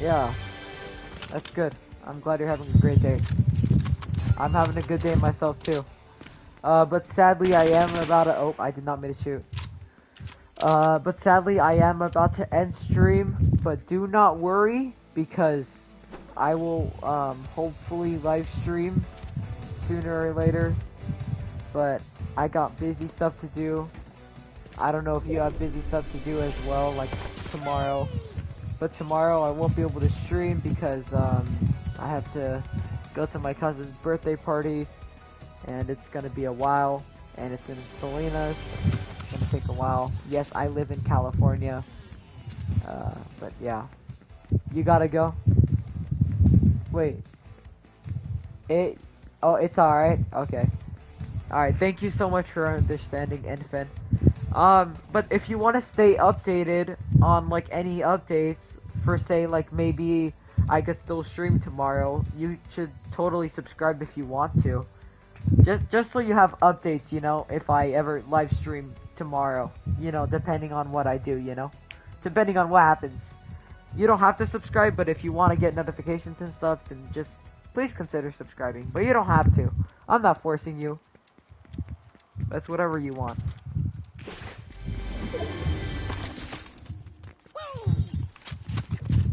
Yeah. That's good. I'm glad you're having a great day. I'm having a good day myself too. But sadly I am about to, oh, I did not mean to shoot. But sadly I am about to end stream, but do not worry because I will, hopefully live stream sooner or later, but I got busy stuff to do. I don't know if you have busy stuff to do as well, like tomorrow, but tomorrow I won't be able to stream because, I have to go to my cousin's birthday party, and it's gonna be a while, and it's in Salinas. It's gonna take a while. Yes, I live in California, but yeah. You gotta go? Wait. Oh, it's alright? Okay. Alright, thank you so much for understanding, Infin. But if you want to stay updated on, like, any updates, for, say, like, maybe I could still stream tomorrow, you should totally subscribe if you want to. Just so you have updates, you know, if I ever live stream tomorrow, you know, depending on what I do, you know, depending on what happens. You don't have to subscribe, but if you want to get notifications and stuff, then just please consider subscribing. But you don't have to. I'm not forcing you. That's whatever you want.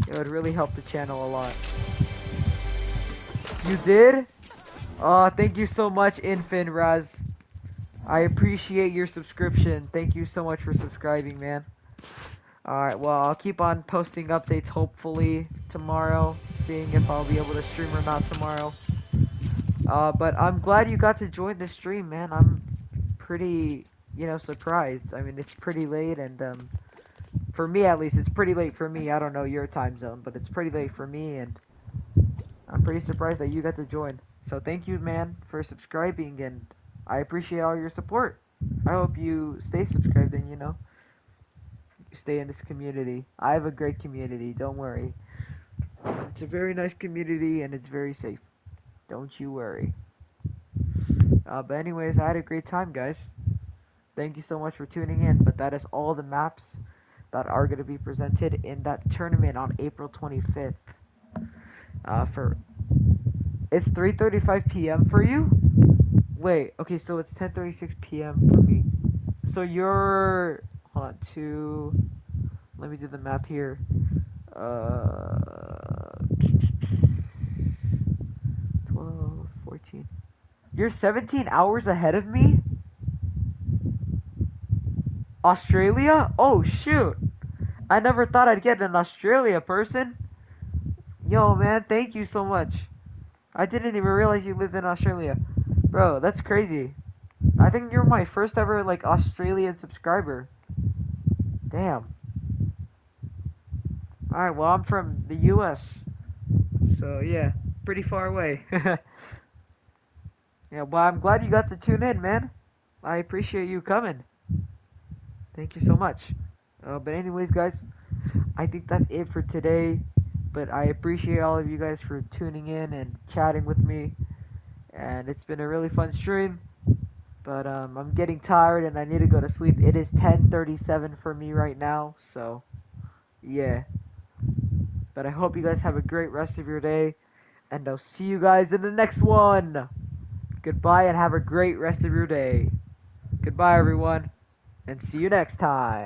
It would really help the channel a lot. You did? Thank you so much, Infin Raz. I appreciate your subscription. Thank you so much for subscribing, man. Alright, well, I'll keep on posting updates hopefully tomorrow, seeing if I'll be able to stream or not tomorrow. But I'm glad you got to join the stream, man. I'm pretty, you know, surprised. I mean, it's pretty late, and, for me at least, it's pretty late for me. I don't know your time zone, but it's pretty late for me, and I'm pretty surprised that you got to join. So thank you, man, for subscribing, and I appreciate all your support. I hope you stay subscribed and, you know, stay in this community. I have a great community, don't worry. It's a very nice community, and it's very safe. Don't you worry. But anyways, I had a great time, guys. Thank you so much for tuning in, but that is all the maps that are going to be presented in that tournament on April 25th. It's 3:35 p.m. for you? Wait, okay, so it's 10:36 p.m. for me. So you're, hold on, let me do the math here. 12, 14. You're 17 hours ahead of me? Australia? Oh, shoot. I never thought I'd get an Australia person. Yo, man, thank you so much. I didn't even realize you lived in Australia. Bro, that's crazy. I think you're my first ever, like, Australian subscriber. Damn. Alright, well, I'm from the US. So, yeah, pretty far away. Yeah, well, I'm glad you got to tune in, man. I appreciate you coming. Thank you so much. But anyways, guys, I think that's it for today. But I appreciate all of you guys for tuning in and chatting with me. And it's been a really fun stream. But I'm getting tired and I need to go to sleep. It is 10:37 for me right now. So, yeah. But I hope you guys have a great rest of your day. And I'll see you guys in the next one. Goodbye and have a great rest of your day. Goodbye, everyone. And see you next time.